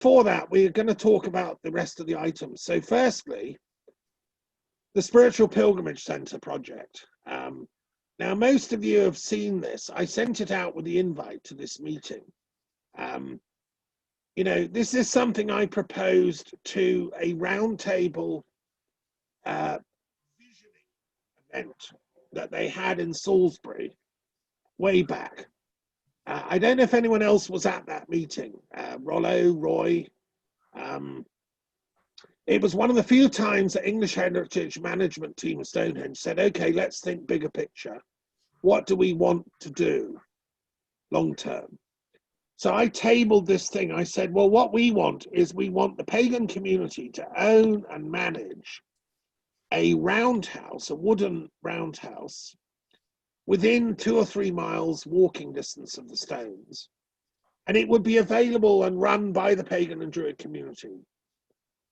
for that, we're going to talk about the rest of the items. So firstly, the Spiritual Pilgrimage Centre project. Now, most of you have seen this. I sent it out with the invite to this meeting. You know, this is something I proposed to a roundtable visioning event that they had in Salisbury way back. I don't know if anyone else was at that meeting. Rollo, Roy. It was one of the few times the English Heritage Management team of Stonehenge said, okay, let's think bigger picture. What do we want to do long term? So I tabled this thing. I said, well, what we want is we want the pagan community to own and manage a roundhouse, a wooden roundhouse, within 2 or 3 miles walking distance of the stones. And it would be available and run by the pagan and druid community.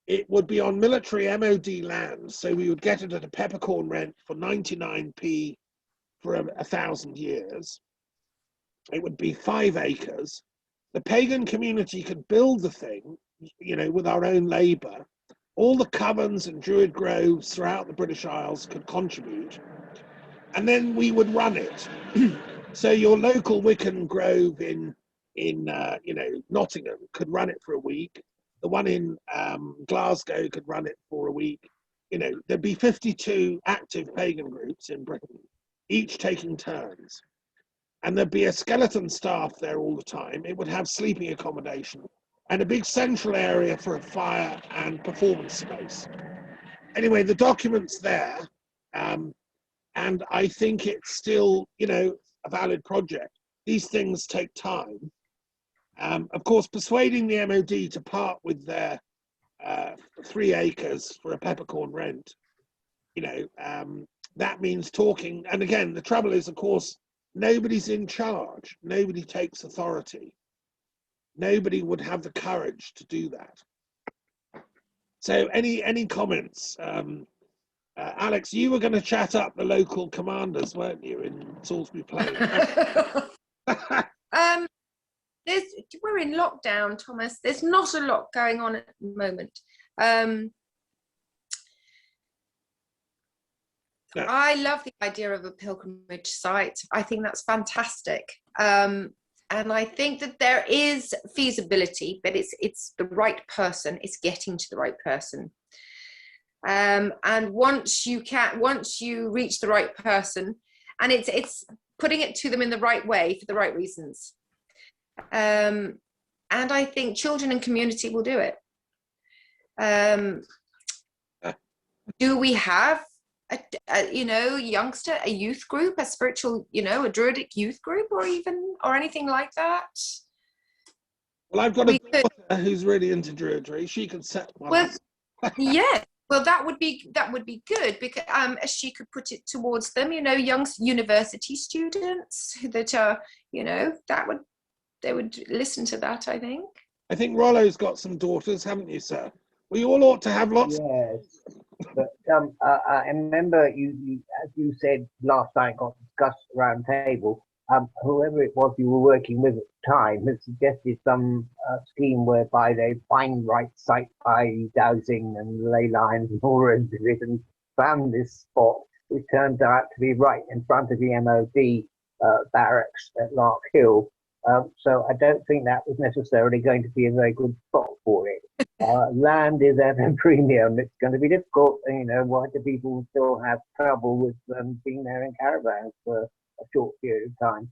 It would be on military MOD land, so we would get it at a peppercorn rent for 99p for 1,000 years. It would be 5 acres. The pagan community could build the thing, you know, with our own labour. All the covens and druid groves throughout the British Isles could contribute, and then we would run it. So your local Wiccan grove in you know, Nottingham could run it for a week. The one in Glasgow could run it for a week. You know, there'd be 52 active pagan groups in Britain, each taking turns. And there'd be a skeleton staff there all the time. It would have sleeping accommodation and a big central area for a fire and performance space. Anyway, the document's there. And I think it's still, you know, a valid project. These things take time. Of course, persuading the MOD to part with their 3 acres for a peppercorn rent, you know, that means talking. And again, the trouble is, of course, nobody's in charge. Nobody takes authority. Nobody would have the courage to do that. So any comments? Alex, you were going to chat up the local commanders, weren't you, in Salisbury Plain? We're in lockdown, Thomas. There's not a lot going on at the moment. No. I love the idea of a pilgrimage site. I think that's fantastic. And I think that there is feasibility, but it's the right person. It's getting to the right person. And once you reach the right person, and it's putting it to them in the right way for the right reasons. And I think children and community will do it. Do we have a youngster, a youth group, a spiritual, a druidic youth group, or anything like that? Well, I've got a daughter who's really into druidry. She could set one up. Yeah. Well, that would be good, because she could put it towards them, young university students that are, they would listen to that, I think. I think Rollo's got some daughters, haven't you, sir? We all ought to have lots. Yes, but I remember you, as you said last night, got discussed around table. Whoever it was you were working with at the time had suggested some scheme whereby they find right site by dowsing and ley lines and all of it, and found this spot, which turned out to be right in front of the MOD barracks at Lark Hill. So I don't think that was necessarily going to be a very good spot for it. Land is at a premium. It's going to be difficult. Why do people still have trouble with being there in caravans for a short period of time?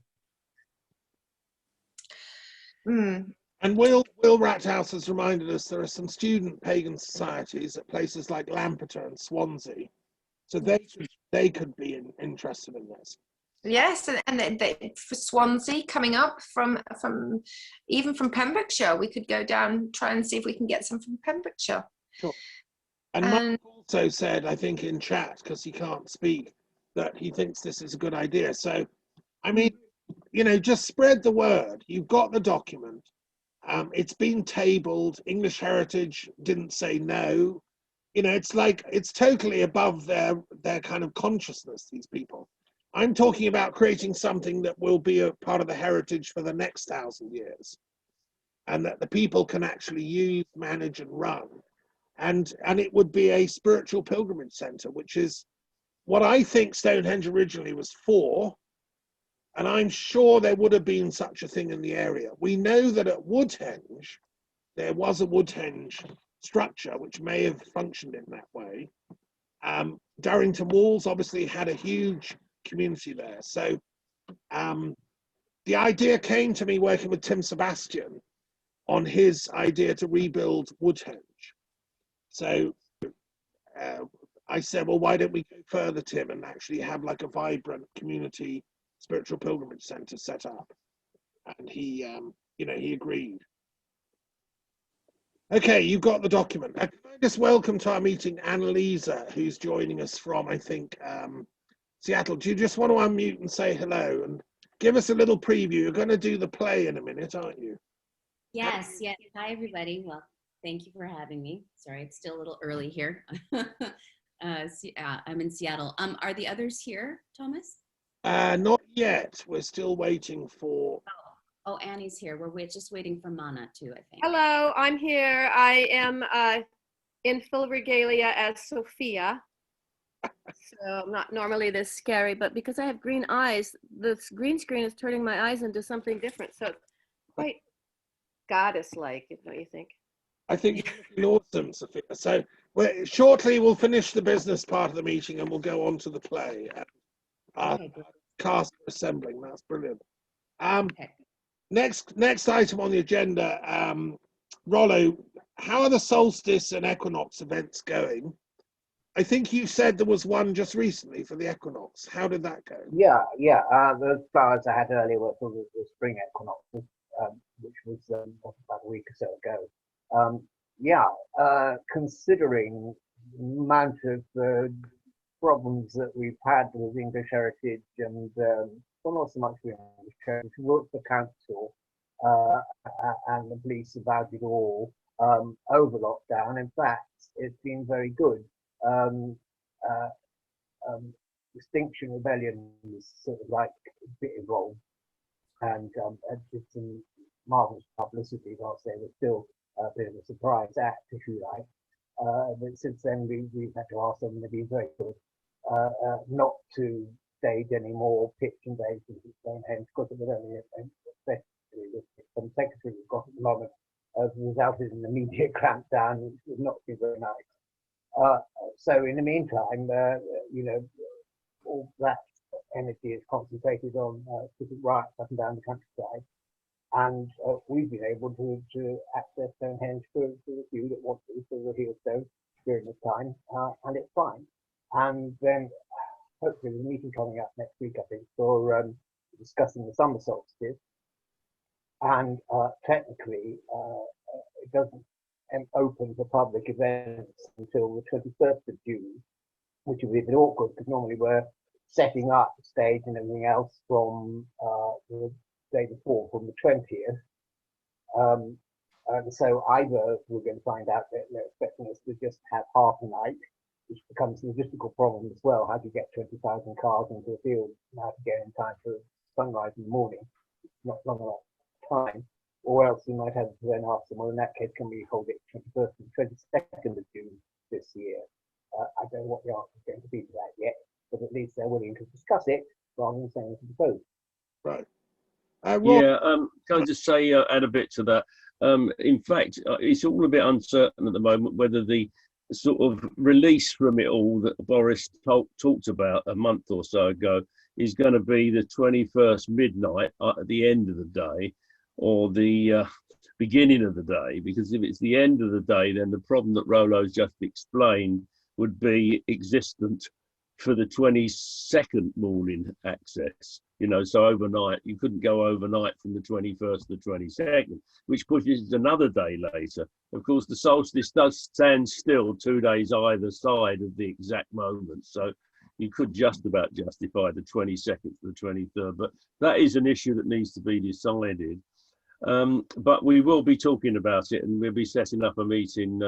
And Will Rathouse has reminded us there are some student pagan societies at places like Lampeter and Swansea, so they could be interested in this. Yes, and for Swansea coming up from even from Pembrokeshire, we could go down, try and see if we can get some from Pembrokeshire. Sure. And Mike also said, I think in chat, because he can't speak, that he thinks this is a good idea. So, I mean, just spread the word. You've got the document. It's been tabled. English Heritage didn't say no. It's totally above their kind of consciousness, these people. I'm talking about creating something that will be a part of the heritage for the next 1,000 years. and that the people can actually use, manage, and run. And it would be a spiritual pilgrimage center, which is what I think Stonehenge originally was for. And I'm sure there would have been such a thing in the area. We know that at Woodhenge, there was a Woodhenge structure which may have functioned in that way. Durrington Walls obviously had a huge community there. So the idea came to me working with Tim Sebastian on his idea to rebuild Woodhenge. So I said, well, why don't we go further, Tim, and actually have like a vibrant community spiritual pilgrimage center set up? And he, he agreed. Okay, you've got the document. I just welcome to our meeting Annalisa, who's joining us from, I think, Seattle. Do you just want to unmute and say hello and give us a little preview? You're going to do the play in a minute, aren't you? Yes, yes. Hi, everybody. Well, thank you for having me. Sorry, it's still a little early here. I'm in Seattle. Are the others here, Thomas? Not yet. We're still waiting for... Oh, Annie's here. We're just waiting for Mana too, I think. Hello, I'm here. I am in full regalia as Sophia. So I'm not normally this scary, but because I have green eyes, this green screen is turning my eyes into something different. So it's quite goddess-like, don't you think? I think you're looking awesome, Sophia. So shortly we'll finish the business part of the meeting and we'll go on to the play. Okay, Cast assembling. That's brilliant. okay. Next item on the agenda, Rollo, how are the solstice and equinox events going? I think you said there was one just recently for the equinox. How did that go? Yeah. The flowers I had earlier were for the spring equinox, which was about a week or so ago. Considering the amount of problems that we've had with English heritage and well, not so much with English heritage, we worked for council and the police about it all over lockdown. In fact, it's been very good. Extinction Rebellion was sort of like a bit involved and did some marvelous publicity. Whilst they were still a bit of a surprise act, if you like. But since then, we've had to ask them to be very good not to stage any more pitch invasions at Stonehenge, because it would only, especially with some secretary we've got at the moment, resulted in an immediate clampdown, which would not be very nice. So in the meantime, all that energy is concentrated on different riots up and down the countryside. And we've been able to access Stonehenge for the few that want to, for the Heelstone during this time, and it's fine. And then hopefully there's a meeting coming up next week, I think, for discussing the summer solstice. And technically, it doesn't open for public events until the 21st of June, which would be a bit awkward because normally we're setting up the stage and everything else from the day before, from the 20th. And so either we're going to find out that they're expecting us to just have half a night, which becomes a logistical problem as well. How do you get 20,000 cars into the field? How to get in time for sunrise in the morning? Not long enough time. Or else we might have to then ask them, well, in that case, can we hold it 21st and 22nd of June this year? I don't know what the answer is going to be to that yet, but at least they're willing to discuss it rather than saying to propose. Right. Can I just say, add a bit to that? In fact, it's all a bit uncertain at the moment whether the sort of release from it all that Boris talked about a month or so ago is going to be the 21st midnight at the end of the day, or the beginning of the day, because if it's the end of the day, then the problem that Rollo's just explained would be existent for the 22nd morning access. So overnight, you couldn't go overnight from the 21st to the 22nd, which pushes another day later. Of course, the solstice does stand still 2 days either side of the exact moment, so you could just about justify the 22nd to the 23rd, but that is an issue that needs to be decided. But we will be talking about it, and we'll be setting up a meeting.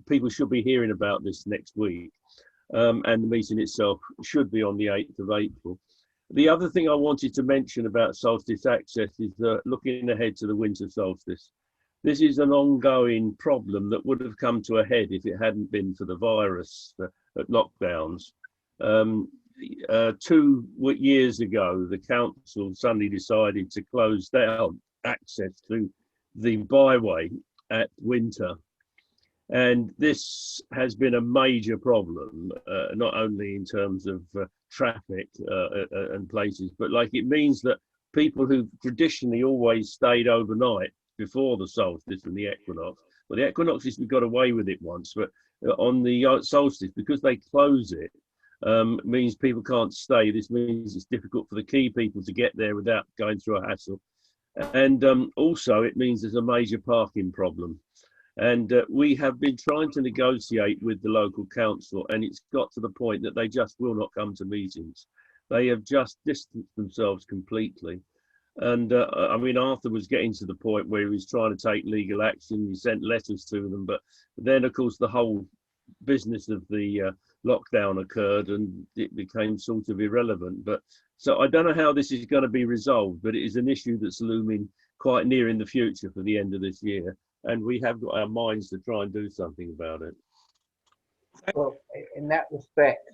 People should be hearing about this next week, and the meeting itself should be on the 8th of April. The other thing I wanted to mention about solstice access is looking ahead to the winter solstice. This is an ongoing problem that would have come to a head if it hadn't been for the virus lockdowns. 2 years ago, the council suddenly decided to close down access to the byway at winter. And this has been a major problem, not only in terms of traffic and places, but like it means that people who traditionally always stayed overnight before the solstice and the equinox, well, the equinoxes we got away with it once, but on the solstice, because they close it, means people can't stay. This means it's difficult for the key people to get there without going through a hassle. And also it means there's a major parking problem. And we have been trying to negotiate with the local council, and it's got to the point that they just will not come to meetings. They have just distanced themselves completely. And I mean, Arthur was getting to the point where he was trying to take legal action. He sent letters to them, but then, of course, the whole business of the lockdown occurred, and it became sort of irrelevant. But so I don't know how this is going to be resolved, but it is an issue that's looming quite near in the future for the end of this year, and we have got our minds to try and do something about it. Well, in that respect,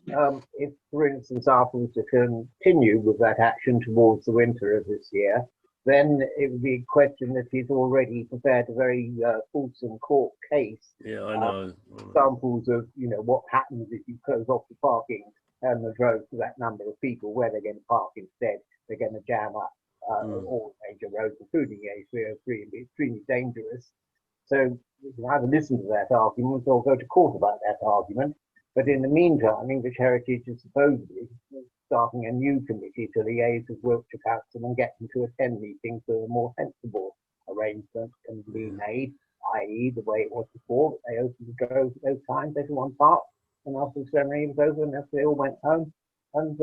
if, for instance, Arthur was to continue with that action towards the winter of this year, then it would be a question that he's already prepared a very fulsome court case. Yeah, I know. Examples of, you know, what happens if you close off the parking and the road to that number of people, where they're going to park instead. They're going to jam up all major roads, including A303, and be extremely dangerous. So you can either listen to that argument or go to court about that argument. But in the meantime, English Heritage is supposedly starting a new committee to liaise with Wiltshire Council and get them to attend meetings so a more sensible arrangement can be made, i.e. the way it was before. They opened the droves at those times, everyone parked, and after the ceremony was over, and they all went home, and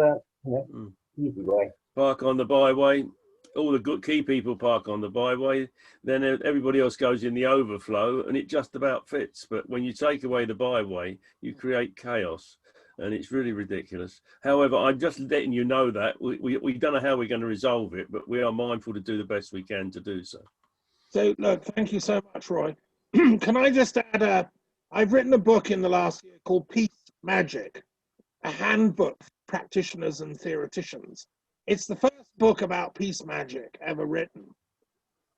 easy way. Park on the byway. All the good key people park on the byway, then everybody else goes in the overflow, and it just about fits. But when you take away the byway, you create chaos, and it's really ridiculous. However, I'm just letting you know that we don't know how we're going to resolve it, but we are mindful to do the best we can to do so. So, look, thank you so much, Roy. Can I just add, I've written a book in the last year called Peace Magic, a handbook for practitioners and theoreticians. It's the first book about peace magic ever written.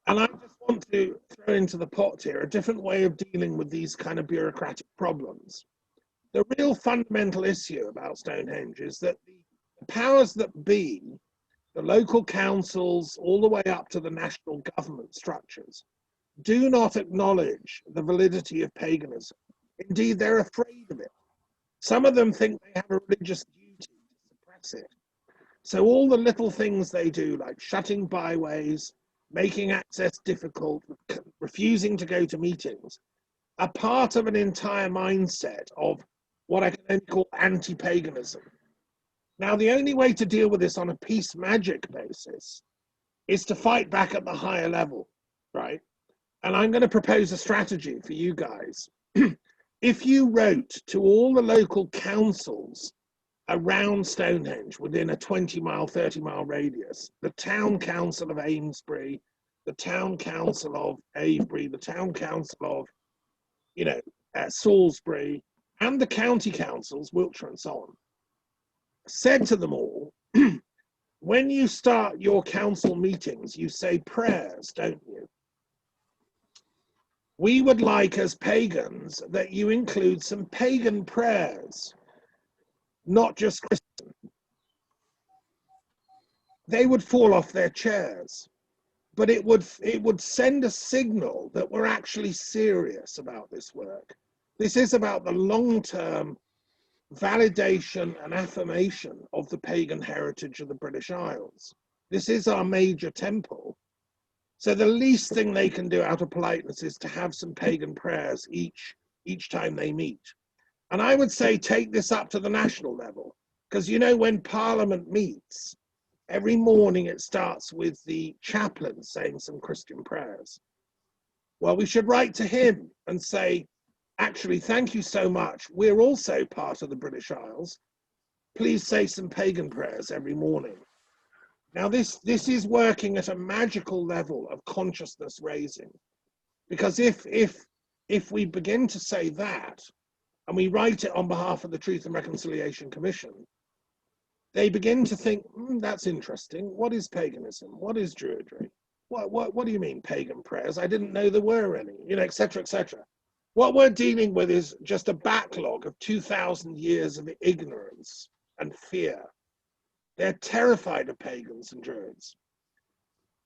And I just want to throw into the pot here a different way of dealing with these kind of bureaucratic problems. The real fundamental issue about Stonehenge is that the powers that be, the local councils, all the way up to the national government structures, do not acknowledge the validity of paganism. Indeed, they're afraid of it. Some of them think they have a religious duty to suppress it. So all the little things they do, like shutting byways, making access difficult, refusing to go to meetings, are part of an entire mindset of what I can only call anti-paganism. Now, the only way to deal with this on a peace magic basis is to fight back at the higher level, right? And I'm going to propose a strategy for you guys. If you wrote to all the local councils around Stonehenge within a 20-mile, 30-mile radius, the town council of Amesbury, the town council of Avebury, the town council of, Salisbury, and the county councils, Wiltshire and so on, said to them all, when you start your council meetings, you say prayers, don't you? We would like, as pagans, that you include some pagan prayers, not just Christian. They would fall off their chairs, but it would send a signal that we're actually serious about this work. This is about the long-term validation and affirmation of the pagan heritage of the British Isles. This is our major temple. So the least thing they can do out of politeness is to have some pagan prayers each time they meet. And I would say take this up to the national level, because when Parliament meets, every morning it starts with the chaplain saying some Christian prayers. Well, we should write to him and say, actually, thank you so much. We're also part of the British Isles. Please say some pagan prayers every morning. Now this is working at a magical level of consciousness raising, because if we begin to say that, and we write it on behalf of the Truth and Reconciliation Commission, they begin to think, that's interesting. What is paganism? What is Druidry? What do you mean pagan prayers? I didn't know there were any, you know, etc., etc. What we're dealing with is just a backlog of 2,000 years of ignorance and fear. They're terrified of pagans and Druids.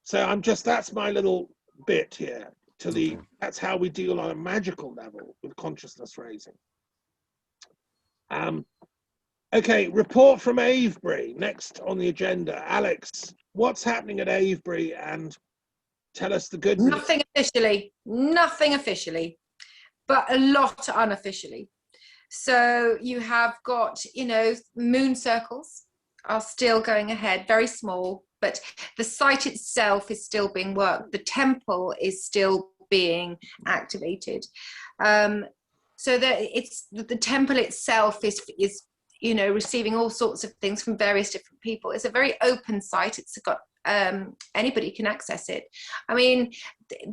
So that's my little bit here to the, that's how we deal on a magical level with consciousness raising. Okay, report from Avebury, next on the agenda. Alex, what's happening at Avebury, and tell us the good news. Nothing officially, but a lot unofficially. So you have got, you know, moon circles are still going ahead, very small, but the site itself is still being worked. The temple is still being activated. So that the temple itself is, you know, receiving all sorts of things from various different people. It's a very open site. It's got anybody can access it. I mean,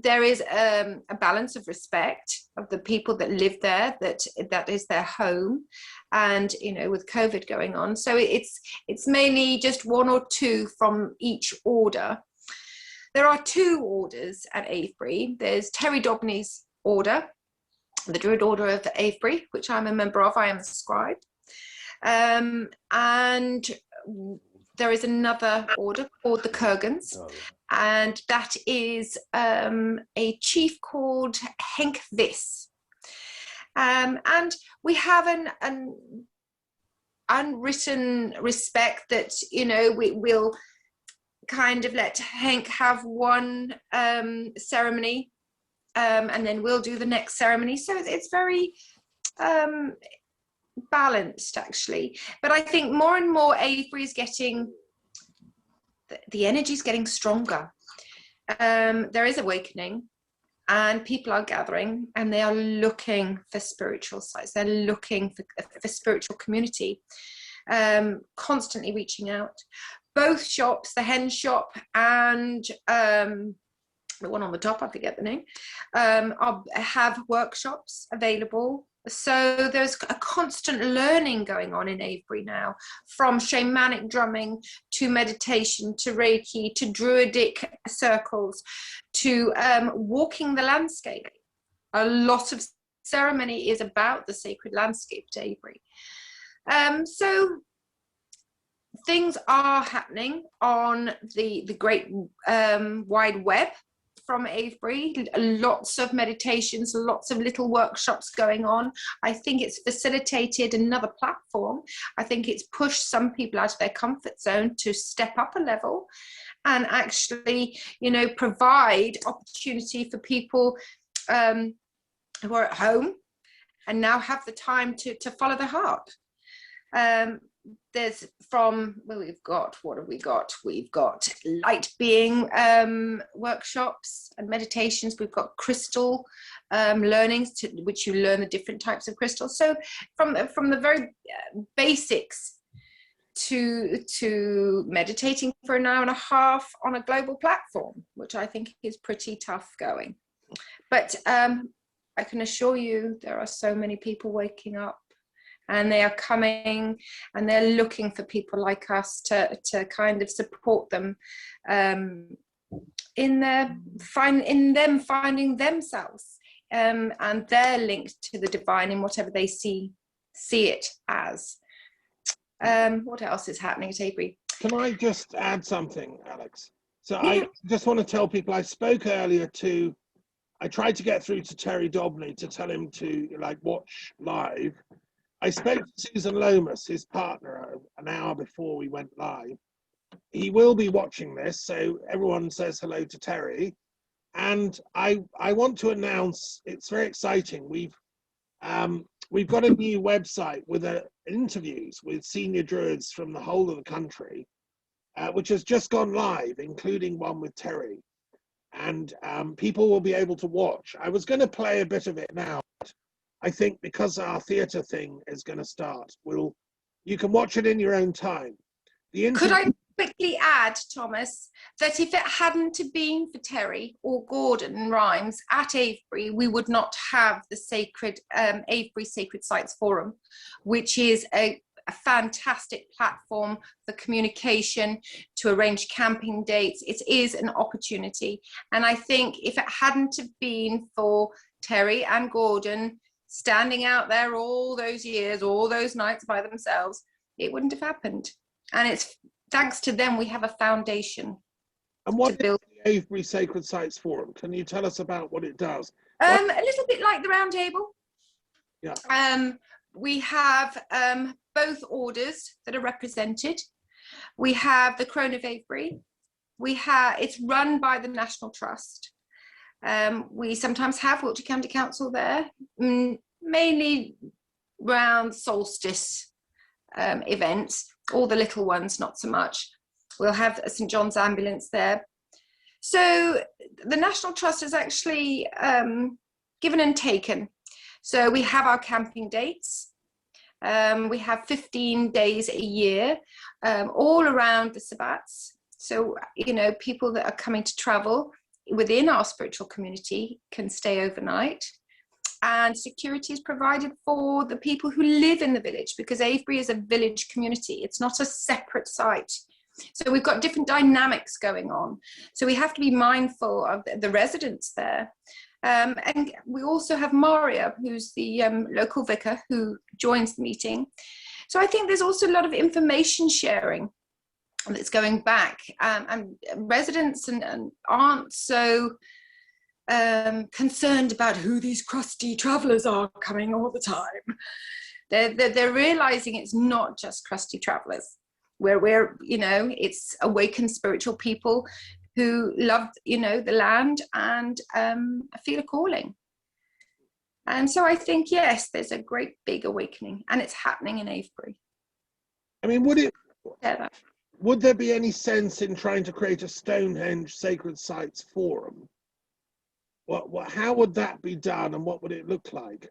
there is a balance of respect of the people that live there, that is their home, and you know, with COVID going on, so it's mainly just one or two from each order. There are two orders at Avebury. There's Terry Dobney's order, the Druid Order of Avebury, which I'm a member of. I am a scribe. And there is another order called the Kurgans, and that is a chief called Henk Vis. And we have an unwritten respect that, you know, we will kind of let Henk have one ceremony, and then we'll do the next ceremony. So it's very balanced, actually. But I think more and more Avebury is getting, the energy is getting stronger. There is awakening, and people are gathering, and they are looking for spiritual sites. They're looking for spiritual community, constantly reaching out. Both shops, the hen shop and the one on the top, I forget the name, have workshops available. So there's a constant learning going on in Avebury now, from shamanic drumming to meditation to Reiki to druidic circles to walking the landscape. A lot of ceremony is about the sacred landscape at Avebury. So things are happening on the great wide web from Avebury. Lots of meditations, lots of little workshops going on. I think it's facilitated another platform. I think it's pushed some people out of their comfort zone to step up a level and actually, you know, provide opportunity for people who are at home and now have the time to follow their heart. There's from, well, we've got, what have we got? We've got light being workshops and meditations. We've got crystal learnings, to which you learn the different types of crystals. So from the very basics to meditating for an hour and a half on a global platform, which I think is pretty tough going. But I can assure you there are so many people waking up, and they are coming, and they're looking for people like us to kind of support them in them finding themselves, and they're linked to the divine in whatever they see it as. What else is happening at Avebury? Can I just add something, Alex? So yeah. I just want to tell people, I spoke earlier I tried to get through to Terry Dobney to tell him to watch live. I spoke to Susan Lomas, his partner, an hour before we went live. He will be watching this, so everyone says hello to Terry. And I want to announce, it's very exciting. We've got a new website with interviews with senior druids from the whole of the country, which has just gone live, including one with Terry. And people will be able to watch. I was going to play a bit of it now. I think because our theatre thing is going to start, you can watch it in your own time. Could I quickly add, Thomas, that if it hadn't have been for Terry or Gordon and Rhymes at Avebury, we would not have the sacred Avebury Sacred Sites Forum, which is a fantastic platform for communication, to arrange camping dates. It is an opportunity. And I think if it hadn't have been for Terry and Gordon standing out there all those years, all those nights by themselves, it wouldn't have happened. And it's thanks to them we have a foundation. And what to build. is the Avebury Sacred Sites Forum? Can you tell us about what it does? A little bit like the Round Table. Yeah. We have both orders that are represented. We have the Crown of Avebury. It's run by the National Trust. We sometimes have Wiltshire County Council there, mainly around solstice events, all the little ones, not so much. We'll have a St John's ambulance there. So the National Trust is actually given and taken. So we have our camping dates. We have 15 days a year, all around the Sabbats. So, people that are coming to travel within our spiritual community can stay overnight. And security is provided for the people who live in the village, because Avebury is a village community. It's not a separate site. So we've got different dynamics going on. So we have to be mindful of the residents there. And we also have Maria, who's the local vicar who joins the meeting. So I think there's also a lot of information sharing that's going back. And residents and aren't so concerned about who these crusty travellers are coming all the time. They're realising it's not just crusty travellers. We're it's awakened spiritual people who love, the land and feel a calling. And so I think, yes, there's a great big awakening, and it's happening in Avebury. I mean, would there be any sense in trying to create a Stonehenge Sacred Sites Forum? How would that be done, and what would it look like?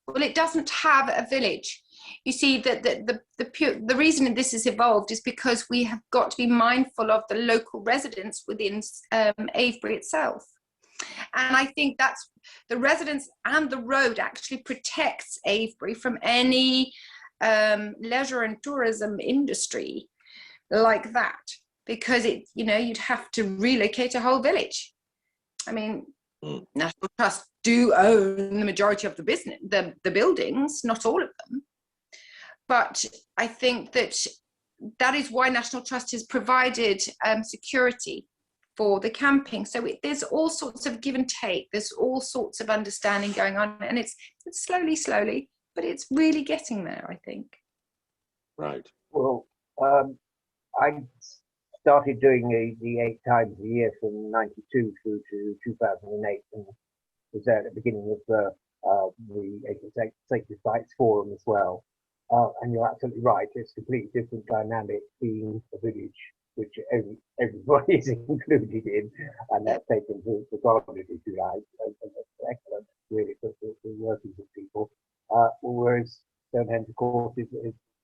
Well, it doesn't have a village. You see, that the reason this has evolved is because we have got to be mindful of the local residents within Avebury itself. And I think that's the residents, and the road actually protects Avebury from any leisure and tourism industry like that, because you'd have to relocate a whole village. I mean, National Trust do own the majority of the business, the buildings, not all of them. But I think that is why National Trust has provided security for the camping. So there's all sorts of give and take. There's all sorts of understanding going on, and it's slowly, but it's really getting there, I think. Right. Well, I started doing the 8 times a year from 92 through to 2008, and was there at the beginning of the Sacred Sites Forum as well. And you're absolutely right, it's a completely different dynamic being a village which everybody is included in, and that's taken for granted, if you like, and that's excellent, really, for the workings of people. Whereas Stonehenge, of course, is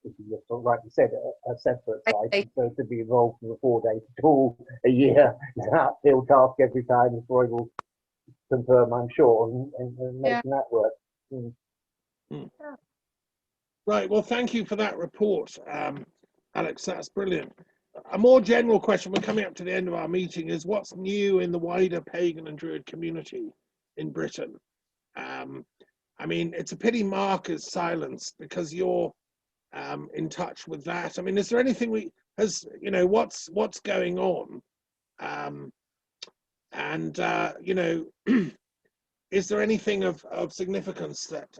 as you rightly said, a separate site. So to be involved in a 4-day tour a year is an uphill task every time, as Roy will confirm, I'm sure, and making that work. Right, well, thank you for that report, Alex, that's brilliant. A more general question, we're coming up to the end of our meeting, is what's new in the wider pagan and druid community in Britain? I mean, it's a pity Mark is silenced, because you're in touch with that. I mean, is there anything what's going on? Is there anything of significance that,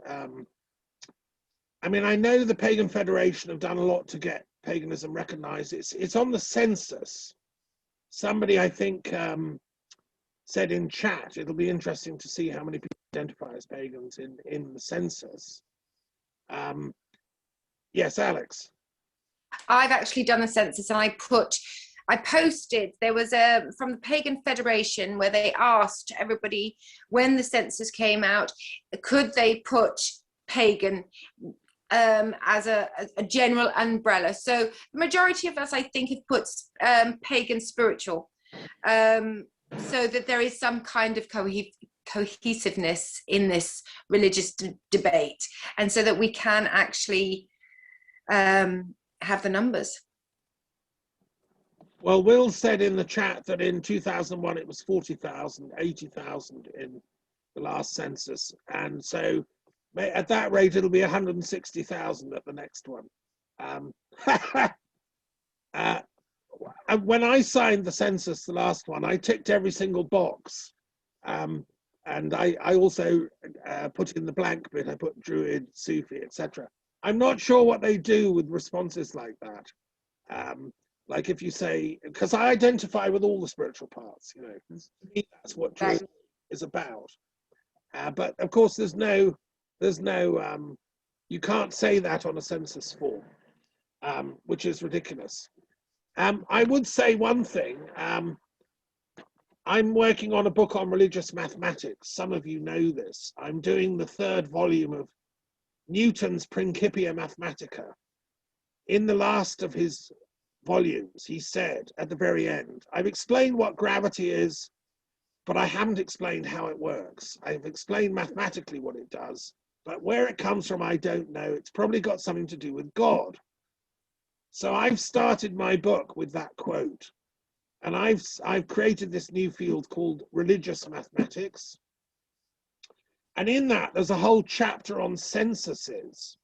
I mean, I know the Pagan Federation have done a lot to get paganism recognized. It's on the census. Somebody, I think, said in chat, it'll be interesting to see how many people identify as pagans in the census. Yes, Alex. I've actually done a census, and I posted, there was from the Pagan Federation, where they asked everybody when the census came out, could they put pagan as a general umbrella. So the majority of us, I think, have put pagan spiritual, so that there is some kind of cohesiveness in this religious debate, and so that we can actually have the numbers. Well, Will said in the chat that in 2001 it was 40,000, 80,000 in the last census, and so at that rate it'll be 160,000 at the next one. When I signed the census, the last one, I ticked every single box, and I also put in the blank bit. I put Druid, Sufi, etc. I'm not sure what they do with responses like that. Like if you say, because I identify with all the spiritual parts, you know, to me, that's what Druid is about. But of course, there's no, you can't say that on a census form, which is ridiculous. I would say one thing. I'm working on a book on religious mathematics. Some of you know this. I'm doing the 3rd volume of Newton's Principia Mathematica. In the last of his volumes, he said at the very end, I've explained what gravity is, but I haven't explained how it works. I've explained mathematically what it does, but where it comes from, I don't know. It's probably got something to do with God. So I've started my book with that quote, and I've created this new field called religious mathematics. And in that, there's a whole chapter on censuses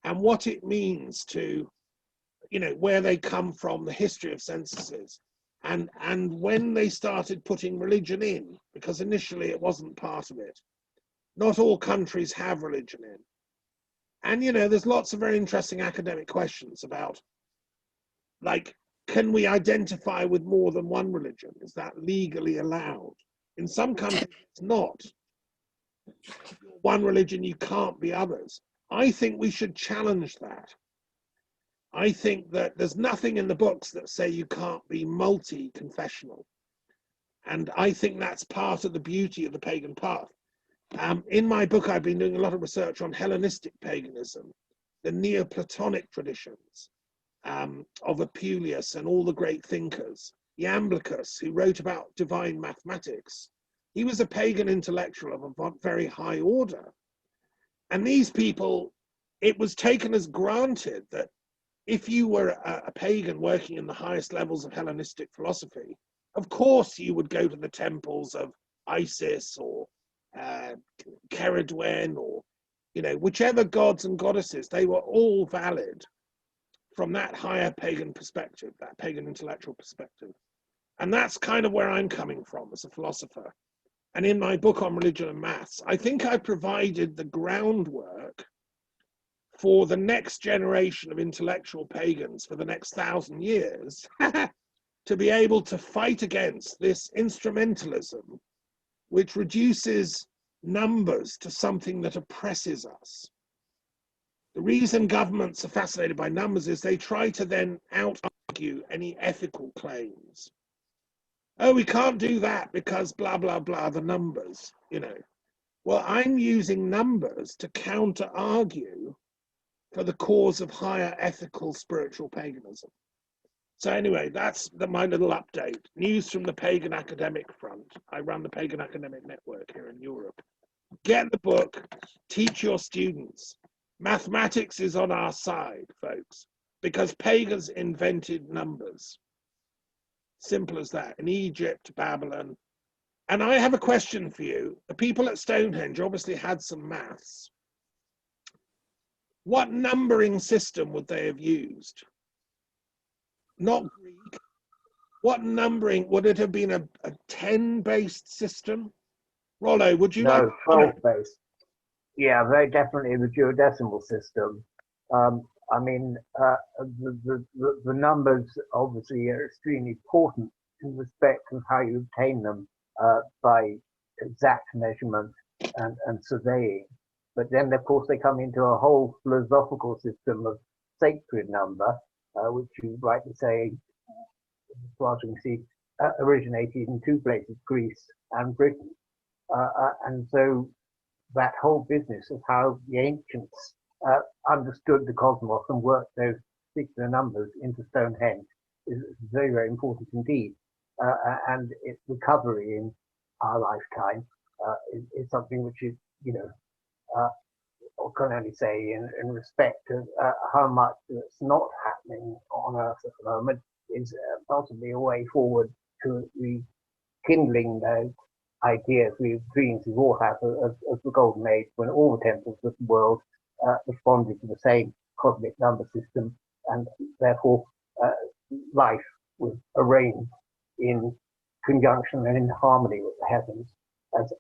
and what it means to, you know, where they come from, the history of censuses, and when they started putting religion in, because initially it wasn't part of it. Not all countries have religion in. And, you know, there's lots of very interesting academic questions about, like, can we identify with more than one religion? Is that legally allowed? In some countries, it's not. One religion, you can't be others. I think we should challenge that. I think that there's nothing in the books that say you can't be multi-confessional. And I think that's part of the beauty of the pagan path. In my book, I've been doing a lot of research on Hellenistic paganism, the Neoplatonic traditions of Apuleius and all the great thinkers. Iamblichus, who wrote about divine mathematics, he was a pagan intellectual of a very high order. And these people, it was taken as granted that if you were a pagan working in the highest levels of Hellenistic philosophy, of course you would go to the temples of Isis or Ceridwen, or, you know, whichever gods and goddesses, they were all valid from that higher pagan perspective, that pagan intellectual perspective. And that's kind of where I'm coming from as a philosopher. And in my book on religion and maths, I think I provided the groundwork for the next generation of intellectual pagans for the next 1,000 years to be able to fight against this instrumentalism, which reduces numbers to something that oppresses us. The reason governments are fascinated by numbers is they try to then out-argue any ethical claims. Oh, we can't do that because blah, blah, blah, the numbers, you know. Well, I'm using numbers to counter-argue for the cause of higher ethical spiritual paganism. So anyway, that's my little update. News from the pagan academic front. I run the Pagan Academic Network here in Europe. Get the book, teach your students. Mathematics is on our side, folks, because pagans invented numbers. Simple as that. In Egypt, Babylon. And I have a question for you. The people at Stonehenge obviously had some maths. What numbering system would they have used? Not Greek. What numbering, would it have been a 10-based system? Rollo, would you like? No, 12-based. Yeah, very definitely the geodecimal system. I mean, the numbers obviously are extremely important in respect of how you obtain them by exact measurement and surveying. But then, of course, they come into a whole philosophical system of sacred number, which you rightly say, as far as we can see, originated in 2 places, Greece and Britain. And so that whole business of how the ancients understood the cosmos and worked those particular numbers into Stonehenge is very, very important indeed. And its recovery in our lifetime is something which is, or can only say in respect of how much that's not happening on Earth at the moment is possibly a way forward to rekindling those ideas, dreams we all have of the Golden Age, when all the temples of the world responded to the same cosmic number system, and therefore life was arranged in conjunction and in harmony with the heavens, as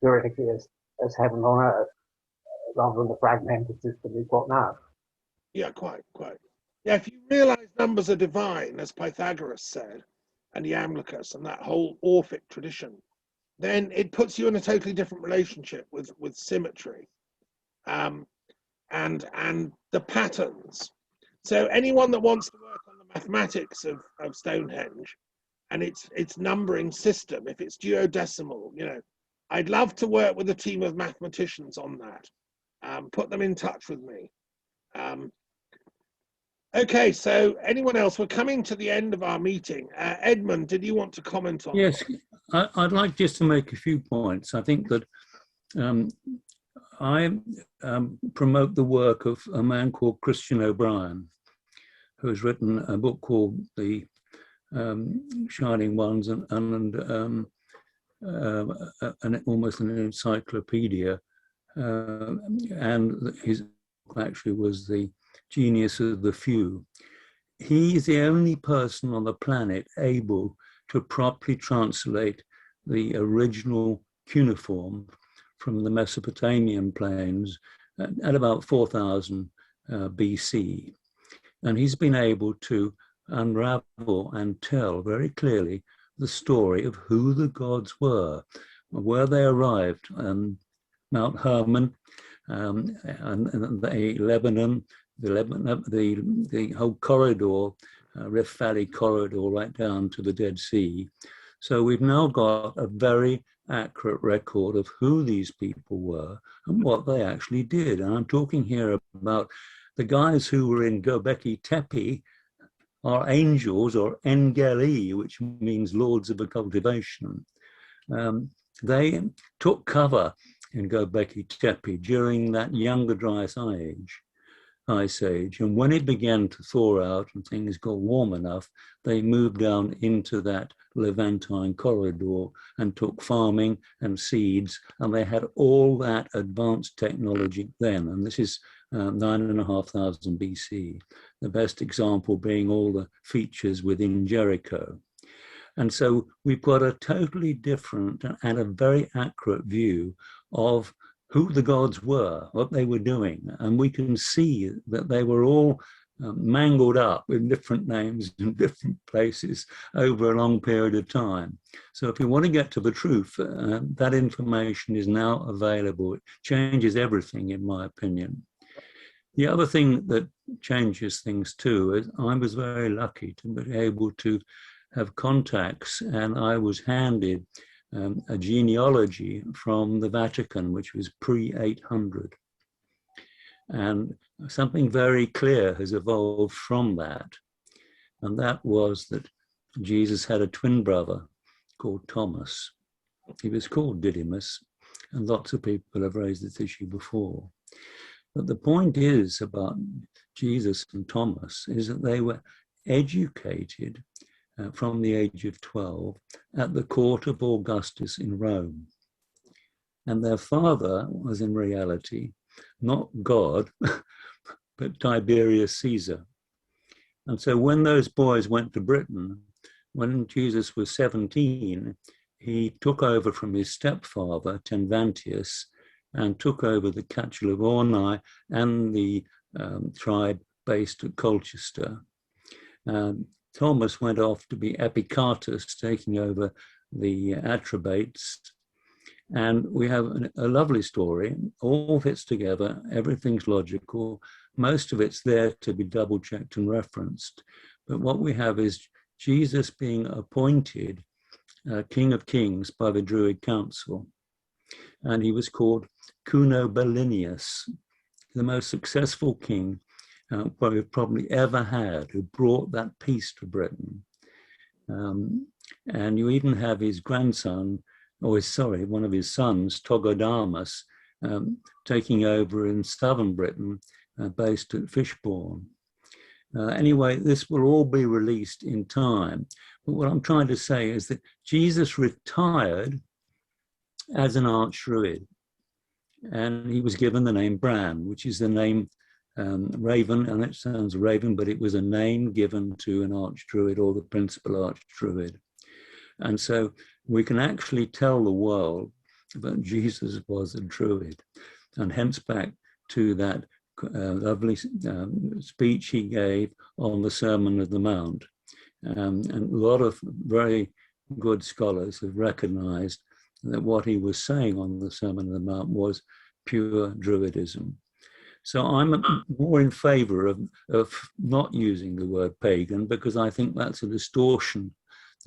theoretically as heaven on earth, rather than the fragmented system we've got now. Yeah, quite. Yeah, if you realize numbers are divine, as Pythagoras said, and Iamblichus and that whole Orphic tradition, then it puts you in a totally different relationship with symmetry, and the patterns. So anyone that wants to work on the mathematics of Stonehenge and its numbering system, if it's duodecimal, I'd love to work with a team of mathematicians on that. Put them in touch with me. Okay, so anyone else? We're coming to the end of our meeting. Edmund, did you want to comment on that? Yes, I'd like just to make a few points. I think that I promote the work of a man called Christian O'Brien, who has written a book called The Shining Ones and almost an encyclopedia. And his book actually was The Genius of the Few. He is the only person on the planet able to properly translate the original cuneiform from the Mesopotamian plains at about 4000 BC. And he's been able to unravel and tell very clearly the story of who the gods were, where they arrived, Mount Hermon, and the Lebanon, the whole corridor, Rift Valley corridor, right down to the Dead Sea. So we've now got a very accurate record of who these people were and what they actually did. And I'm talking here about the guys who were in Göbekli Tepe are angels, or Engeli, which means lords of a cultivation. They took cover in Göbekli Tepe during that younger dry ice age. And when it began to thaw out and things got warm enough, they moved down into that Levantine corridor and took farming and seeds, and they had all that advanced technology then. And this is 9,500 BC, the best example being all the features within Jericho. And so we've got a totally different and a very accurate view of who the gods were, what they were doing. And we can see that they were all mangled up with different names in different places over a long period of time. So if you want to get to the truth, that information is now available. It changes everything, in my opinion. The other thing that changes things too is I was very lucky to be able to have contacts, and I was handed a genealogy from the Vatican, which was pre-800. And something very clear has evolved from that. And that was that Jesus had a twin brother called Thomas. He was called Didymus, and lots of people have raised this issue before. But the point is about Jesus and Thomas is that they were educated from the age of 12 at the court of Augustus in Rome. And their father was in reality not God, but Tiberius Caesar. And so when those boys went to Britain, when Jesus was 17, he took over from his stepfather, Tenvantius, and took over the Catchul of Ornai and the tribe based at Colchester. Thomas went off to be Epicatus, taking over the Atrebates. And we have a lovely story, all fits together, everything's logical, most of it's there to be double checked and referenced. But what we have is Jesus being appointed King of Kings by the Druid Council. And he was called Cunobelinius. the most successful king we've probably ever had, who brought that peace to Britain. And you even have his grandson, one of his sons, Togodamus, taking over in southern Britain, based at Fishbourne. Anyway, this will all be released in time. But what I'm trying to say is that Jesus retired as an archdruid, and he was given the name Bran, which is the name Raven, and it sounds Raven, but it was a name given to an archdruid or the principal archdruid. And so we can actually tell the world that Jesus was a druid, and hence back to that lovely speech he gave on the Sermon of the Mount. And a lot of very good scholars have recognized that what he was saying on the Sermon of the Mount was pure druidism. So I'm more in favor of not using the word pagan, because I think that's a distortion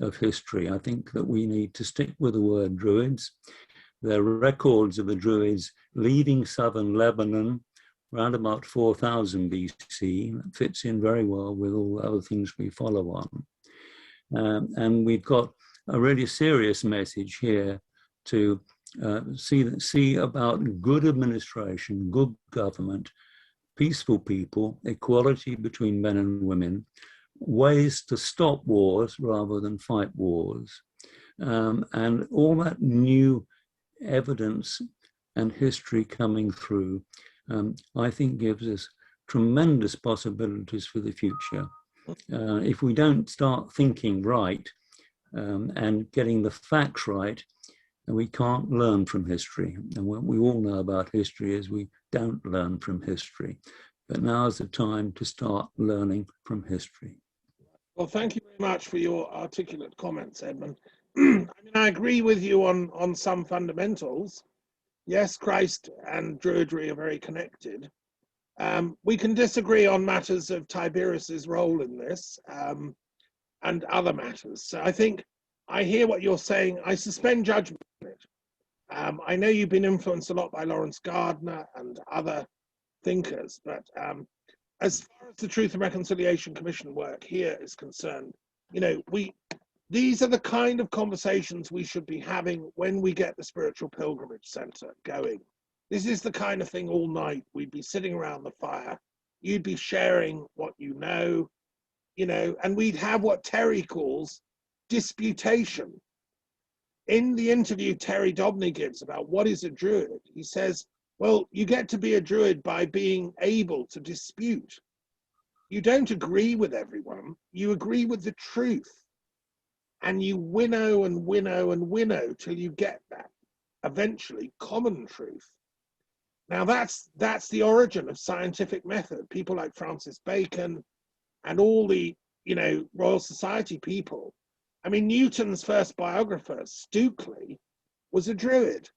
of history. I think that we need to stick with the word druids. There are records of the druids leaving southern Lebanon around about 4000 BC. That fits in very well with all the other things we follow on. And we've got a really serious message here to see about good administration, good government, peaceful people, equality between men and women, ways to stop wars rather than fight wars. And all that new evidence and history coming through, I think gives us tremendous possibilities for the future. If we don't start thinking right and getting the facts right, we can't learn from history. And what we all know about history is we don't learn from history. But now is the time to start learning from history. Well, thank you very much for your articulate comments, Edmund. I mean, I agree with you on some fundamentals. Yes, Christ and Druidry are very connected. We can disagree on matters of Tiberius's role in this and other matters. So I think I hear what you're saying. I suspend judgment on it. I know you've been influenced a lot by Lawrence Gardner and other thinkers, but as far as the Truth and Reconciliation Commission work here is concerned, you know, these are the kind of conversations we should be having when we get the Spiritual Pilgrimage Centre going. This is the kind of thing all night. We'd be sitting around the fire. You'd be sharing what you know, and we'd have what Terry calls disputation. In the interview Terry Dobney gives about what is a druid, he says, well, you get to be a druid by being able to dispute. You don't agree with everyone, you agree with the truth. And you winnow and winnow and winnow till you get that eventually common truth. Now that's the origin of scientific method. People like Francis Bacon and all the, Royal Society people. I mean, Newton's first biographer, Stukely, was a druid.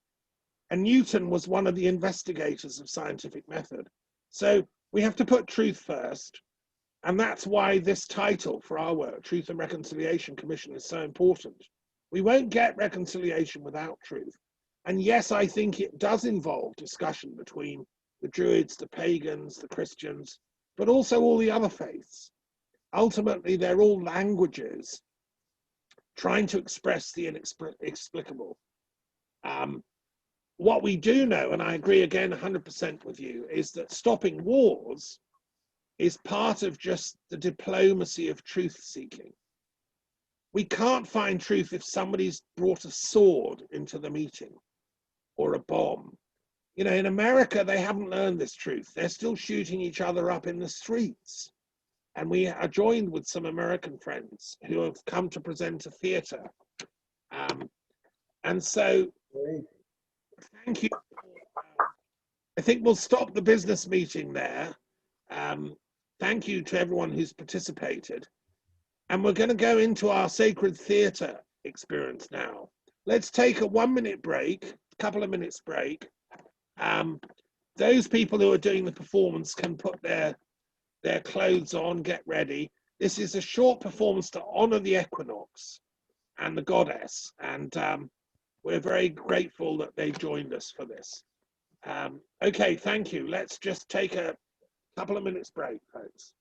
And Newton was one of the investigators of scientific method. So we have to put truth first. And that's why this title for our work, Truth and Reconciliation Commission, is so important. We won't get reconciliation without truth. And yes, I think it does involve discussion between the Druids, the pagans, the Christians, but also all the other faiths. Ultimately, they're all languages trying to express the inexplicable. What we do know, and I agree again 100% with you, is that stopping wars is part of just the diplomacy of truth-seeking. We can't find truth if somebody's brought a sword into the meeting or a bomb. In America, they haven't learned this truth. They're still shooting each other up in the streets. And we are joined with some American friends who have come to present a theatre. And so, thank you. I think we'll stop the business meeting there. Thank you to everyone who's participated. And we're going to go into our sacred theatre experience now. Let's take a 1 minute break, a couple of minutes break. Those people who are doing the performance can put their clothes on, get ready. This is a short performance to honor the equinox and the goddess. And we're very grateful that they joined us for this. Okay, thank you. Let's just take a couple of minutes break, folks.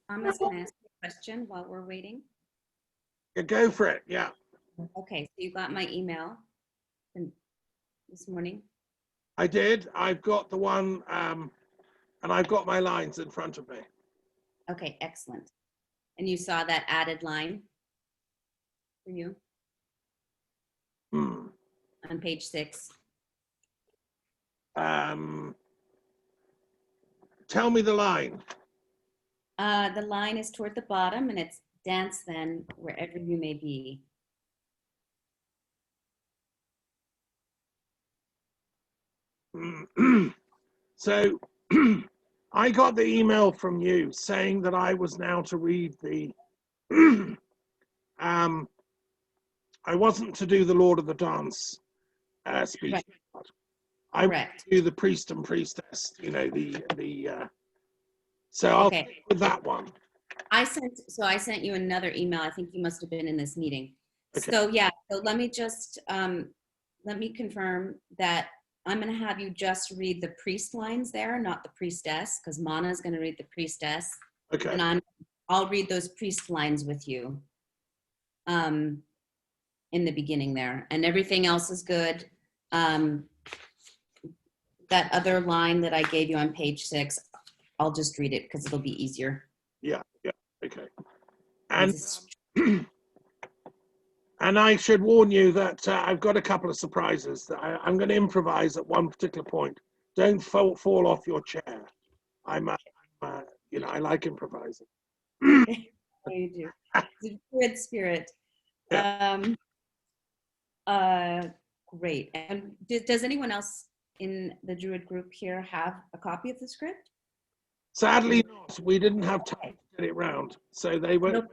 Thomas, can I ask you a question while we're waiting? Yeah, go for it. Yeah, Okay, so you got my email from this morning? I did. I've got the one, and I've got my lines in front of me. Okay, excellent. And you saw that added line for you Hmm. on page 6? Tell me the line. The line is toward the bottom and it's dance then wherever you may be. So I got the email from you saying that I was now to read the I wasn't to do the Lord of the Dance speech. Right. I Correct. do the priest and priestess, you know, so I'll Okay. stick with that one. I sent you another email. I think you must have been in this meeting. Okay. So yeah, so let me just let me confirm that I'm going to have you just read the priest lines there, not the priestess, because Mana is going to read the priestess, Okay. and I'll read those priest lines with you in the beginning there, and everything else is good. That other line that I gave you on page 6, I'll just read it because it'll be easier. Yeah. Okay. And and I should warn you that I've got a couple of surprises that I'm going to improvise at one particular point. Don't fall off your chair. You know, I like improvising. You do. It's a good spirit. Yeah. Great. And does anyone else in the Druid group here have a copy of the script? Sadly not. We didn't have time to get it round. So they were. No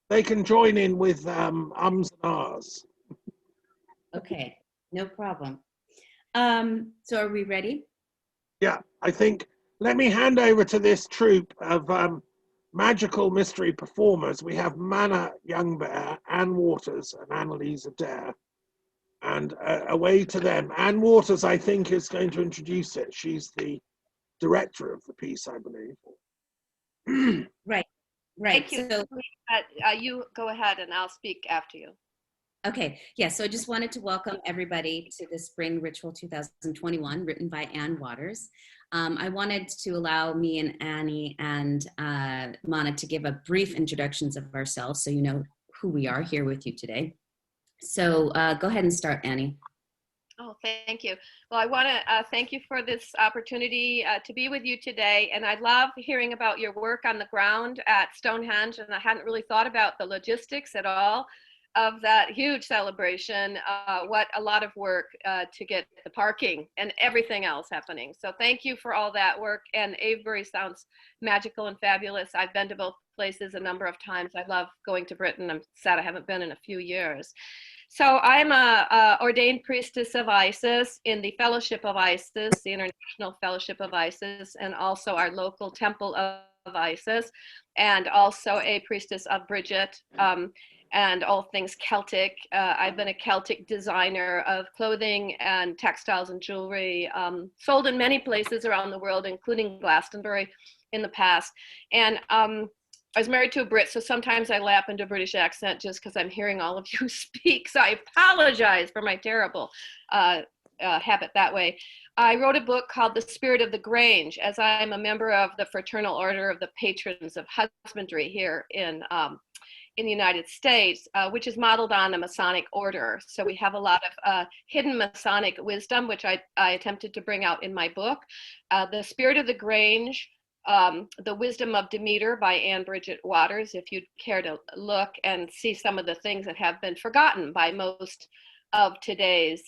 They can join in with ums and ahs. Okay, no problem. So are we ready? Yeah, I think. Let me hand over to this troupe of magical mystery performers. We have Mana Youngbear, Anne Waters, and Annalise Adair. And away to them. Anne Waters, I think, is going to introduce it. She's the director of the piece, I believe. Right. Thank you. So, You go ahead and I'll speak after you. okay, yeah, so I just wanted to welcome everybody to the Spring Ritual 2021, written by Anne Waters. I wanted to allow me and Annie and Mana to give a brief introductions of ourselves so you know who we are here with you today. So go ahead and start, Annie. Oh, thank you. Well, I want to thank you for this opportunity to be with you today. And I love hearing about your work on the ground at Stonehenge. And I hadn't really thought about the logistics at all of that huge celebration. What a lot of work to get the parking and everything else happening. So thank you for all that work. And Avebury sounds magical and fabulous. I've been to both places a number of times. I love going to Britain. I'm sad I haven't been in a few years. So I'm a ordained priestess of Isis in the Fellowship of Isis, the International Fellowship of Isis, and also our local Temple of Isis, and also a priestess of Bridget, and all things Celtic. I've been a Celtic designer of clothing and textiles and jewelry, sold in many places around the world, including Glastonbury in the past. And I was married to a Brit, so sometimes I lap into a British accent just because I'm hearing all of you speak. So I apologize for my terrible habit that way. I wrote a book called The Spirit of the Grange, as I'm a member of the Fraternal Order of the Patrons of Husbandry here in the United States, which is modeled on a Masonic order. So we have a lot of hidden Masonic wisdom, which I attempted to bring out in my book. The Spirit of the Grange, The Wisdom of Demeter by Anne Bridget Waters, if you'd care to look and see some of the things that have been forgotten by most of today's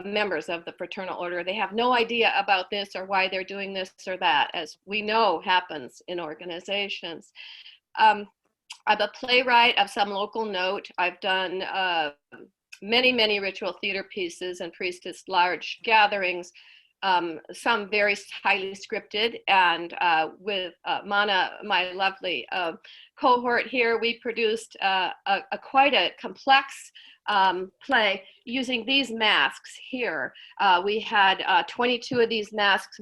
members of the fraternal order. They have no idea about this or why they're doing this or that, as we know happens in organizations. I'm a playwright of some local note. I've done many ritual theater pieces and priestess large gatherings, some very highly scripted, and with Mana, my lovely cohort here, we produced quite a complex play using these masks here. We had 22 of these masks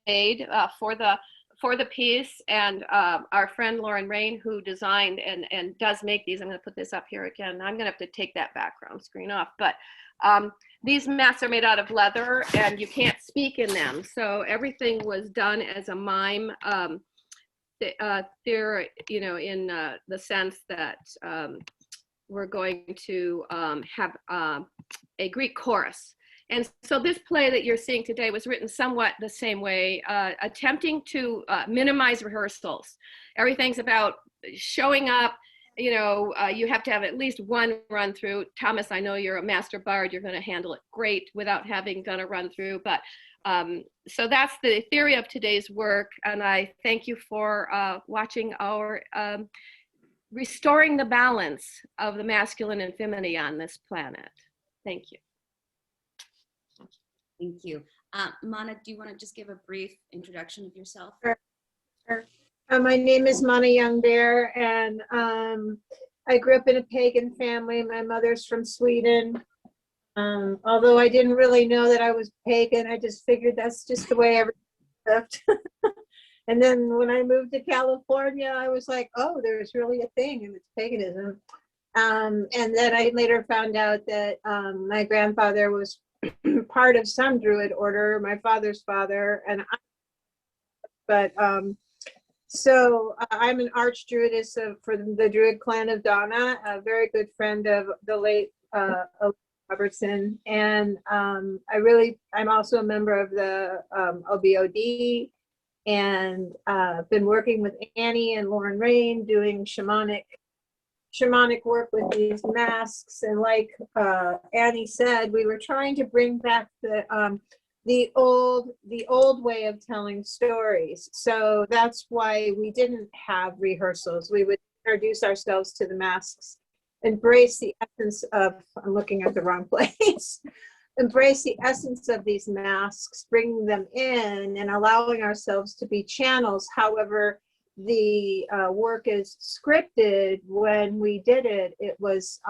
made for the piece, and our friend Lauren Rain, who designed and does make these. I'm going to put this up here again. I'm going to have to take that background screen off, but these masks are made out of leather and you can't speak in them. So everything was done as a mime. They're, you know, in the sense that we're going to have a Greek chorus. And so this play that you're seeing today was written somewhat the same way, attempting to minimize rehearsals. Everything's about showing up. You know, you have to have at least one run through. Thomas, I know you're a master bard. You're going to handle it great without having done a run through. But so that's the theory of today's work. And I thank you for watching our restoring the balance of the masculine and feminine on this planet. Thank you. Thank you. Mana, do you want to just give a brief introduction of yourself? Sure. My name is Mana Youngbear, and I grew up in a pagan family. My mother's from Sweden. Although I didn't really know that I was pagan, I just figured that's just the way everything lived. And then when I moved to California, I was like, oh, there's really a thing, and it's paganism. And then I later found out that my grandfather was part of some Druid order, my father's father, and so I'm an archdruidess for the Druid clan of Donna, a very good friend of the late Robertson, and I'm also a member of the OBOD, and been working with Annie and Lauren Rain doing shamanic work with these masks. And like Annie said, we were trying to bring back the the old way of telling stories. So that's why we didn't have rehearsals. We would introduce ourselves to the masks, embrace the essence of, I'm looking at the wrong place, embrace the essence of these masks, bringing them in and allowing ourselves to be channels. However, the work is scripted. When we did it, it was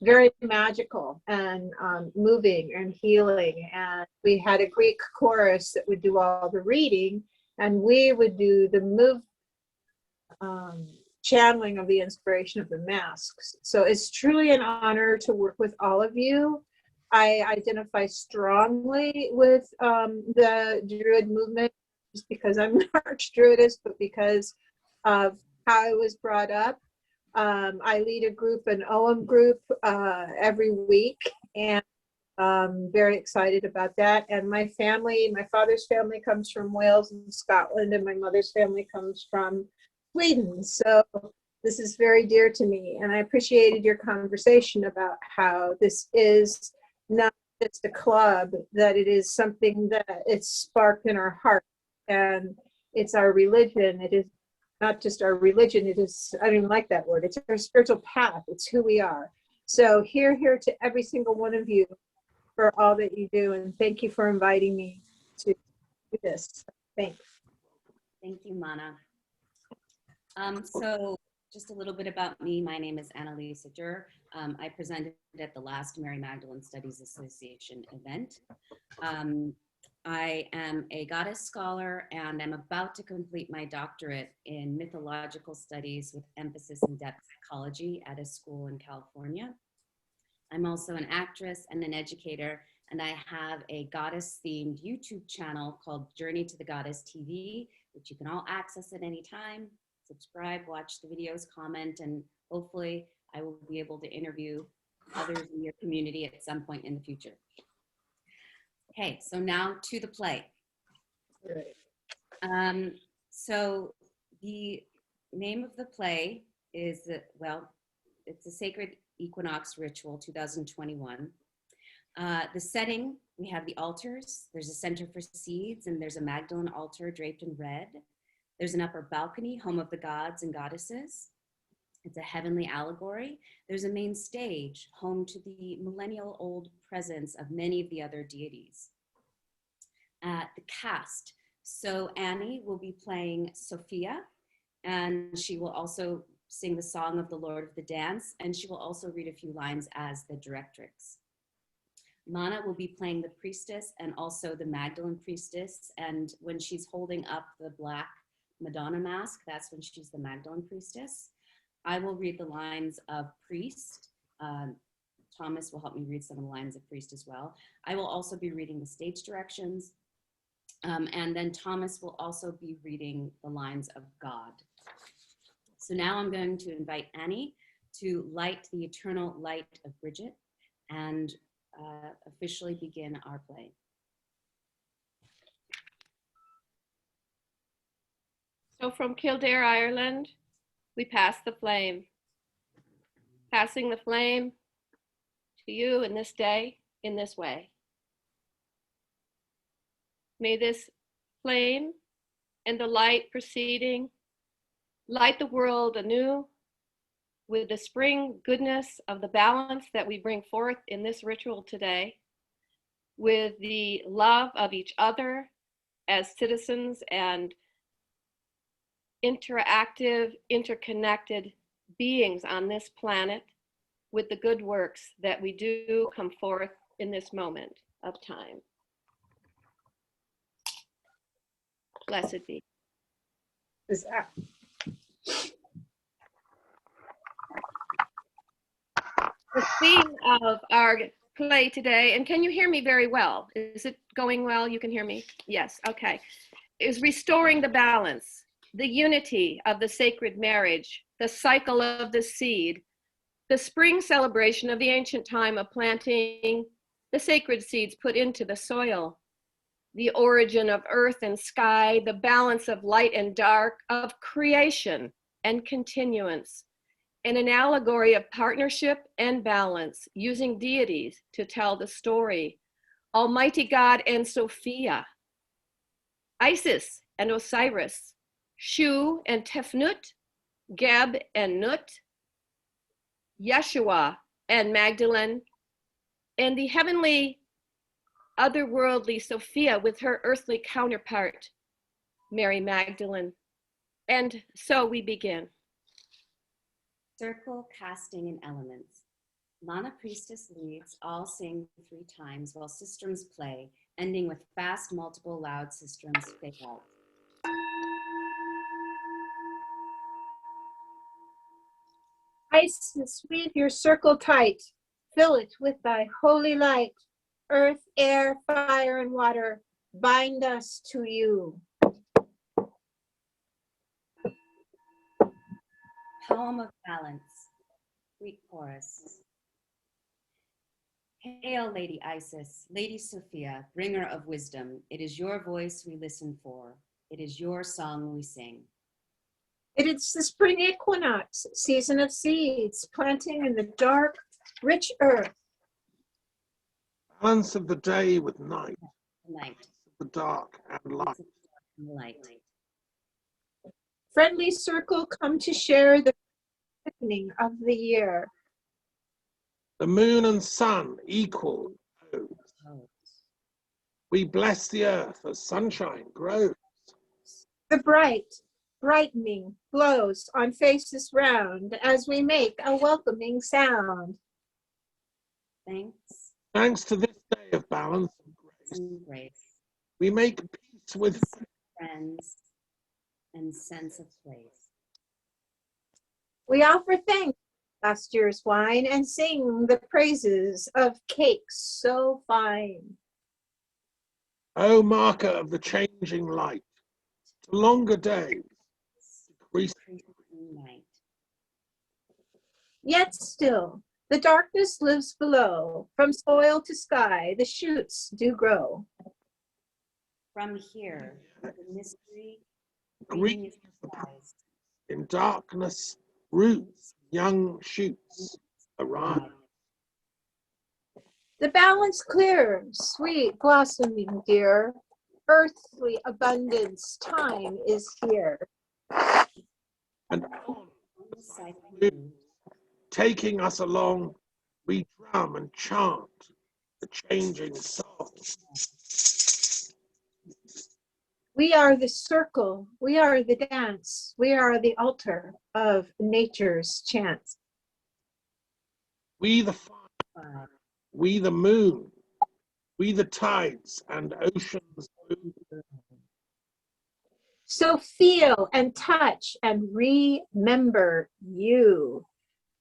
very magical and moving and healing. And we had a Greek chorus that would do all the reading, and we would do the channeling of the inspiration of the masks. So it's truly an honor to work with all of you. I identify strongly with the Druid movement, just because I'm an arch-Druidist, but because of how I was brought up. I lead a group, an OM group, every week, and I'm very excited about that. And my family, my father's family comes from Wales and Scotland, and my mother's family comes from Sweden. So this is very dear to me, and I appreciated your conversation about how this is not just a club, that it is something that it's sparked in our heart, and it's our religion. It is not just our religion, it is, I don't even like that word, it's our spiritual path, it's who we are. So here to every single one of you for all that you do, and thank you for inviting me to do this. Thanks. Thank you, Mana. So just a little bit about me. My name is Annalisa Durr. I presented at the last Mary Magdalene Studies Association event. I am a goddess scholar, and I'm about to complete my doctorate in mythological studies with emphasis in depth psychology at a school in California. I'm also an actress and an educator, and I have a goddess-themed YouTube channel called Journey to the Goddess TV, which you can all access at any time. Subscribe, watch the videos, comment, and hopefully I will be able to interview others in your community at some point in the future. Okay, so now to the play. So the name of the play is, well, it's a Sacred Equinox Ritual 2021. The setting, we have the altars. There's a center for seeds, and there's a Magdalene altar draped in red. There's an upper balcony, home of the gods and goddesses. It's a heavenly allegory. There's a main stage, home to the millennial-old presence of many of the other deities. The cast. So Annie will be playing Sophia, and she will also sing the song of the Lord of the Dance, and she will also read a few lines as the directrix. Mana will be playing the priestess and also the Magdalene priestess, and when she's holding up the black Madonna mask, that's when she's the Magdalene priestess. I will read the lines of priest. Thomas will help me read some of the lines of priest as well. I will also be reading the stage directions. And then Thomas will also be reading the lines of God. So now I'm going to invite Annie to light the eternal light of Bridget and officially begin our play. So from Kildare, Ireland, we pass the flame. Passing the flame to you in this day, in this way. May this flame and the light proceeding light the world anew with the spring goodness of the balance that we bring forth in this ritual today, with the love of each other as citizens and interactive, interconnected beings on this planet, with the good works that we do come forth in this moment of time. Blessed be. Is that The theme of our play today, and can you hear me very well? Is it going well? You can hear me? Yes, okay. Is restoring the balance, the unity of the sacred marriage, the cycle of the seed, the spring celebration of the ancient time of planting the sacred seeds put into the soil, the origin of earth and sky, the balance of light and dark, of creation and continuance, and an allegory of partnership and balance, using deities to tell the story, Almighty God and Sophia, Isis and Osiris, Shu and Tefnut, Geb and Nut, Yeshua and Magdalene, and the heavenly, otherworldly Sophia with her earthly counterpart, Mary Magdalene. And so we begin. Circle, casting, and elements. Lana Priestess leads, all sing 3 times while sistrums play, ending with fast, multiple, loud sistrums fade out. Isis, weave your circle tight, fill it with thy holy light. Earth, air, fire, and water, bind us to you. Poem of balance, Greek chorus. Hail, Lady Isis, Lady Sophia, bringer of wisdom. It is your voice we listen for. It is your song we sing. It is the spring equinox, season of seeds, planting in the dark, rich earth. Balance of the day with night, Night. the dark and light. Light. Friendly circle come to share the quickening of the year. The moon and sun equal. We bless the earth as sunshine grows. The brightening glows on faces round as we make a welcoming sound. Thanks. Thanks to this day of balance and grace, we make peace with friends and sense of place. We offer thanks for last year's wine and sing the praises of cakes so fine. O marker of the changing light, to longer days, decreasing night. Yet still, the darkness lives below. From soil to sky, the shoots do grow. From here, the mystery green in darkness, roots, young shoots arise. The balance clear, sweet blossoming dear, earthly abundance, time is here. And on, taking us along, we drum and chant the changing song. We are the circle, we are the dance, we are the altar of nature's chants. We the fire, we the moon, we the tides and oceans move. So feel and touch and remember you,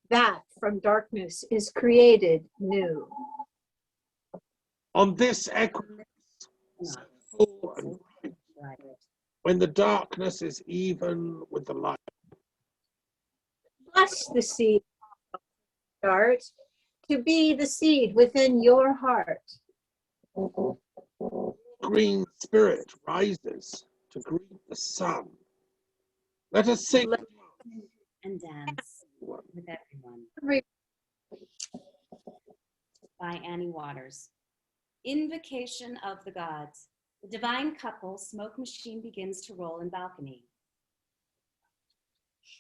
that from darkness is created new. On this equinox, so full and bright, when the darkness is even with the light. Bless the seed, start to be the seed within your heart. Green spirit rises to greet the sun. Let us sing and dance with everyone. By Annie Waters. Invocation of the gods. The divine couple smoke machine begins to roll in balcony.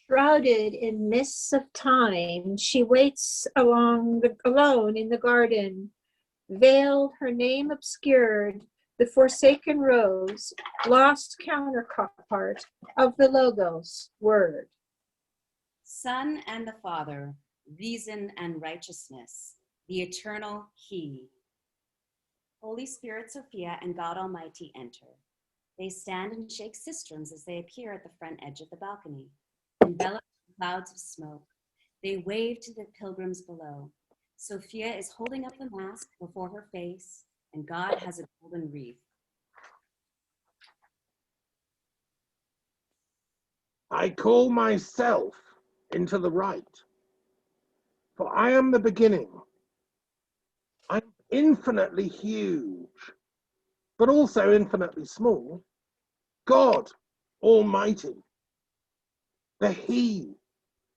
Shrouded in mists of time, she waits alone in the garden. Veiled, her name obscured, the forsaken rose, lost counterpart of the Logos word. Son and the Father, reason and righteousness, the eternal He. Holy Spirit, Sophia, and God Almighty enter. They stand and shake sistrums as they appear at the front edge of the balcony. Enveloped in clouds of smoke, they wave to the pilgrims below. Sophia is holding up the mask before her face, and God has a golden wreath. I call myself into the right, for I am the beginning. I'm infinitely huge, but also infinitely small. God Almighty, the He,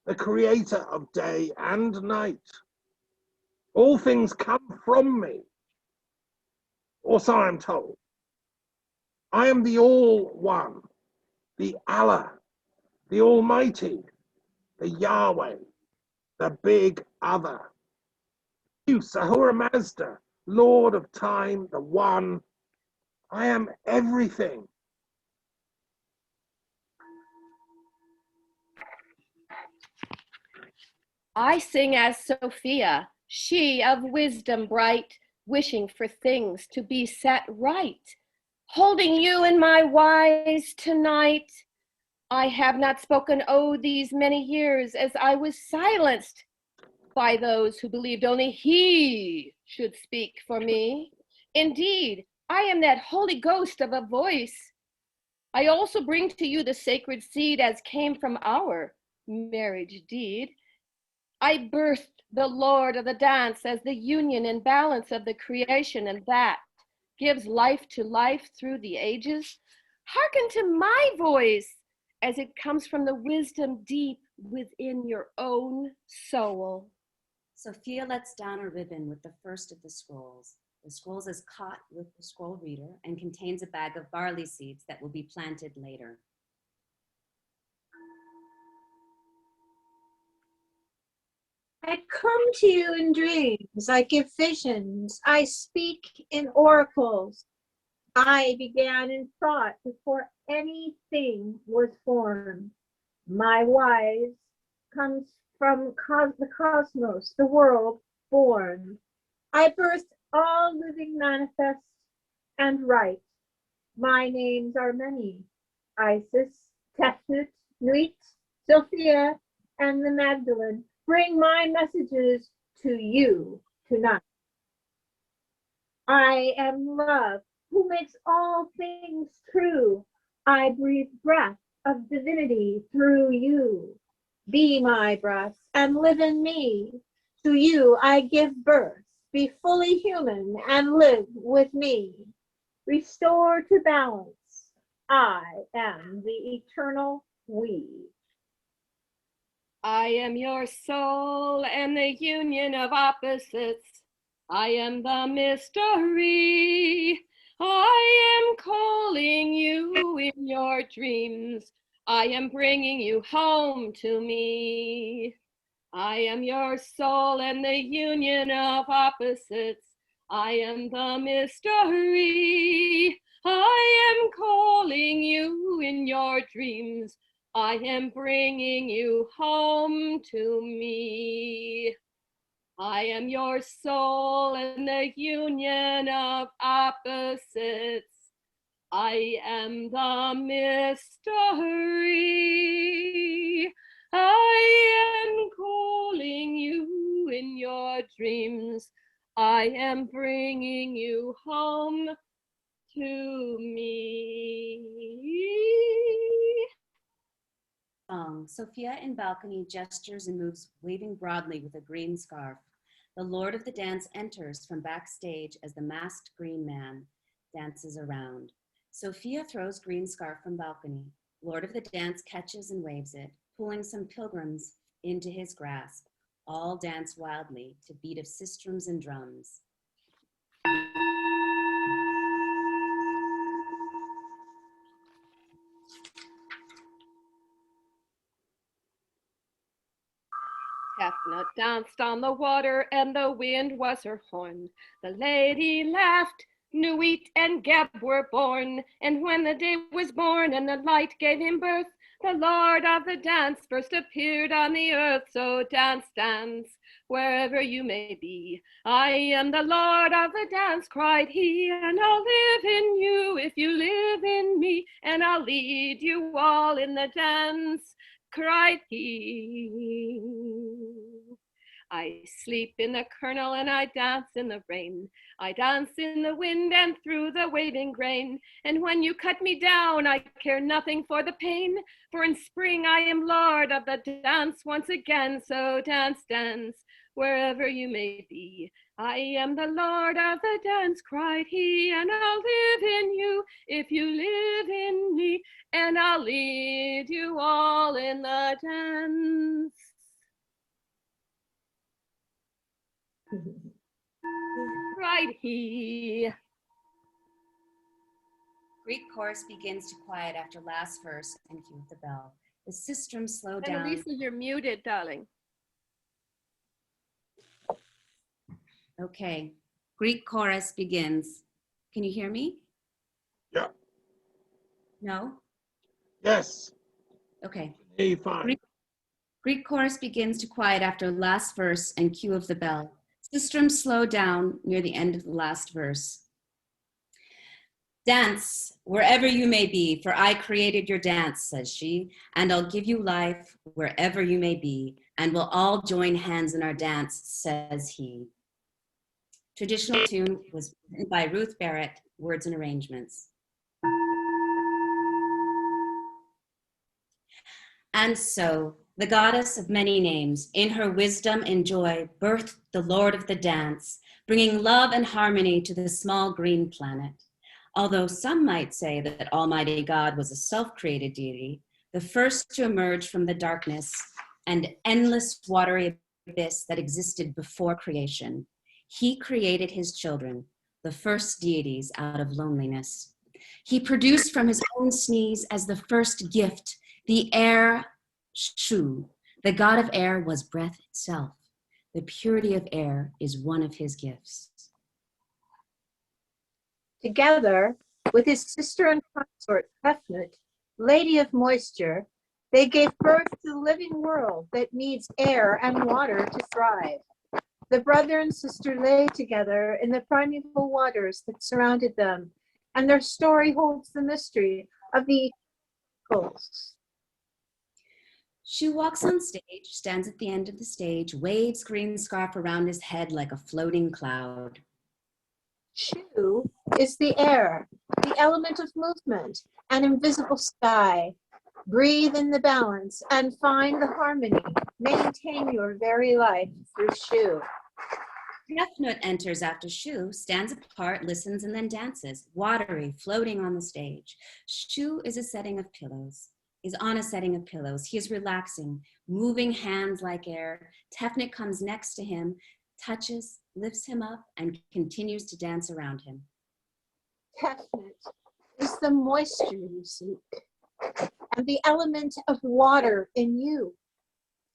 the creator of day and night. All things come from me. or so I'm told. I am the All One, the Allah, the Almighty, the Yahweh, the Big Other. You, Ahura Mazda, Lord of Time, the One. I am everything. I sing as Sophia, she of wisdom bright, wishing for things to be set right. Holding you in my wise tonight, I have not spoken, oh, these many years, as I was silenced by those who believed only he should speak for me. Indeed, I am that Holy Ghost of a voice. I also bring to you the sacred seed as came from our marriage deed. I birthed the Lord of the dance as the union and balance of the creation, and that gives life to life through the ages. Hearken to my voice as it comes from the wisdom deep within your own soul. Sophia lets down a ribbon with the first of the scrolls. The scrolls is caught with the scroll reader and contains a bag of barley seeds that will be planted later. I come to you in dreams, I give visions, I speak in oracles. I began in thought before anything was formed. My wise comes from the cosmos, the world born. I birthed all living manifest and right. My names are many: Isis, Tefnut, Nuit, Sophia, and the Magdalene. Bring my messages to you tonight. I am love, who makes all things true. I breathe breath of divinity through you. Be my breath and live in me. To you I give birth. Be fully human and live with me. Restore to balance. I am the eternal we. I am your soul and the union of opposites. I am the mystery. I am calling you in your dreams. I am bringing you home to me. I am your soul and the union of opposites. I am the mystery. I am calling you in your dreams. I am bringing you home to me. I am your soul and the union of opposites. I am the mystery. I am calling you in your dreams. I am bringing you home to me. Song. Sophia in balcony gestures and moves, waving broadly with a green scarf. The Lord of the dance enters from backstage as the masked green man dances around. Sophia throws green scarf from balcony. Lord of the dance catches and waves it, pulling some pilgrims into his grasp. All dance wildly to beat of sistrums and drums. Tefnut danced on the water, and the wind was her horn. The lady laughed, Nuit and Geb were born. And when the day was born and the light gave him birth, the Lord of the dance first appeared on the earth. So dance, dance, wherever you may be. I am the Lord of the dance, cried he, and I'll live in you if you live in me, and I'll lead you all in the dance, cried he. I sleep in the kernel and I dance in the rain. I dance in the wind and through the waving grain. And when you cut me down, I care nothing for the pain. For in spring I am Lord of the dance once again. So dance, dance, wherever you may be. I am the Lord of the dance, cried he, and I'll live in you if you live in me, and I'll lead you all in the dance. Cried he. Greek chorus begins to quiet after last verse and cue the bell. The sistrum slow down. Annalisa, you're muted, darling. Okay. Greek chorus begins. Can you hear me? Yeah. No? Yes. Okay. Hey, fine. Greek chorus begins to quiet after last verse and cue of the bell. Sistrum slow down near the end of the last verse. Dance wherever you may be, for I created your dance, says she, and I'll give you life wherever you may be, and we'll all join hands in our dance, says he. Traditional tune was written by Ruth Barrett, words and arrangements. And so, the goddess of many names, in her wisdom and joy, birthed the Lord of the dance, bringing love and harmony to the small green planet. Although some might say that Almighty God was a self-created deity, the first to emerge from the darkness and endless watery abyss that existed before creation, he created his children, the first deities out of loneliness. He produced from his own sneeze as the first gift, the air Shu. The god of air was breath itself. The purity of air is one of his gifts. Together with his sister and consort, Hefnut, Lady of Moisture, they gave birth to the living world that needs air and water to thrive. The brother and sister lay together in the primeval waters that surrounded them, and their story holds the mystery of the equals. Shu walks on stage, stands at the end of the stage, waves green scarf around his head like a floating cloud. Shu is the air, the element of movement, an invisible sky. Breathe in the balance and find the harmony. Maintain your very life through Shu. Hefnut enters after Shu, stands apart, listens, and then dances, watery, floating on the stage. Shu is a setting of pillows. Is on a setting of pillows. He is relaxing, moving hands like air. Tefnut comes next to him, touches, lifts him up, and continues to dance around him. Tefnut is the moisture you seek, and the element of water in you.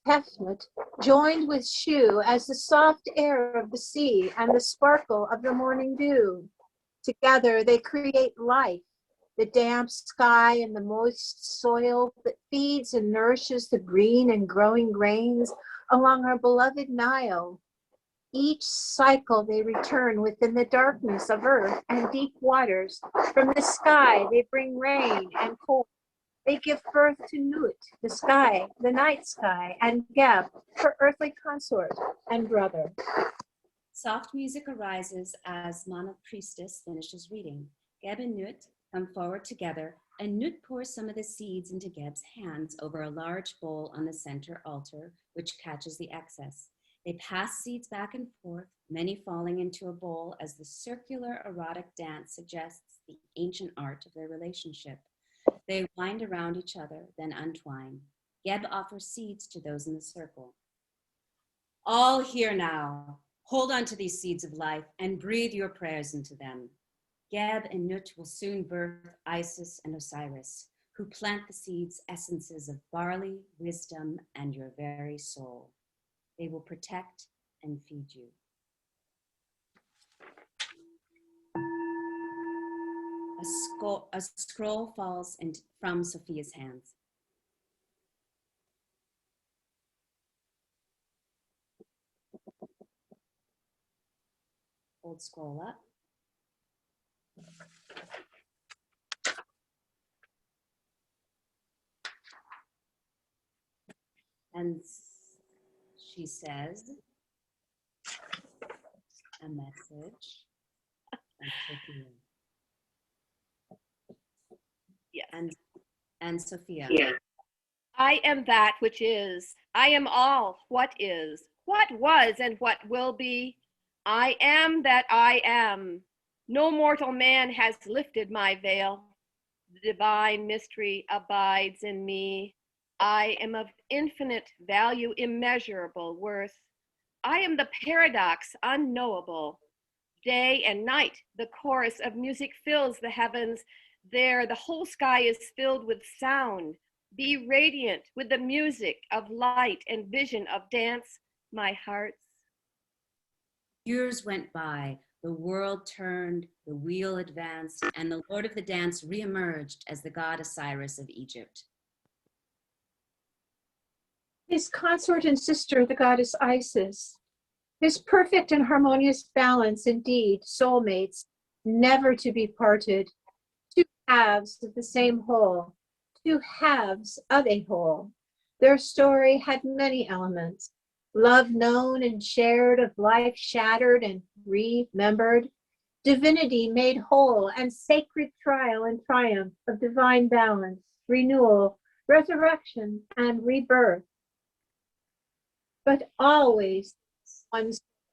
Tefnut joined with Shu as the soft air of the sea and the sparkle of the morning dew. Together they create life, the damp sky and the moist soil that feeds and nourishes the green and growing grains along our beloved Nile. Each cycle they return within the darkness of earth and deep waters. From the sky they bring rain and cold. They give birth to Nut, the sky, the night sky, and Geb, her earthly consort and brother. Soft music arises as Mana priestess finishes reading. Geb and Nut come forward together, and Nut pours some of the seeds into Geb's hands over a large bowl on the center altar, which catches the excess. They pass seeds back and forth, many falling into a bowl as the circular erotic dance suggests the ancient art of their relationship. They wind around each other, then untwine. Geb offers seeds to those in the circle. All here now, hold on to these seeds of life and breathe your prayers into them. Geb and Nut will soon birth Isis and Osiris, who plant the seeds, essences of barley, wisdom, and your very soul. They will protect and feed you. A scroll falls from Sophia's hands. Hold scroll up. And she says, a message from Sophia. Yes. And Sophia. Yeah. I am that which is. I am all what is, what was, and what will be. I am that I am. No mortal man has lifted my veil. The divine mystery abides in me. I am of infinite value, immeasurable worth. I am the paradox unknowable. Day and night, the chorus of music fills the heavens. There, the whole sky is filled with sound. Be radiant with the music of light and vision of dance, my hearts. Years went by, the world turned, the wheel advanced, and the Lord of the Dance reemerged as the god Osiris of Egypt. His consort and sister, the goddess Isis. His perfect and harmonious balance, indeed, soulmates, never to be parted. Two halves of the same whole, two halves of a whole. Their story had many elements. Love known and shared, of life shattered and remembered, divinity made whole, and sacred trial and triumph of divine balance, renewal, resurrection, and rebirth. But always one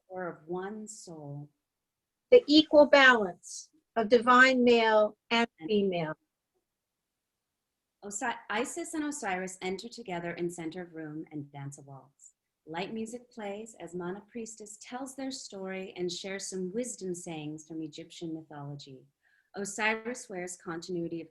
Or of one soul. the equal balance of divine male and female. Isis and Osiris enter together in center of room and dance a waltz. Light music plays as Mana Priestess tells their story and shares some wisdom sayings from Egyptian mythology. Osiris wears continuity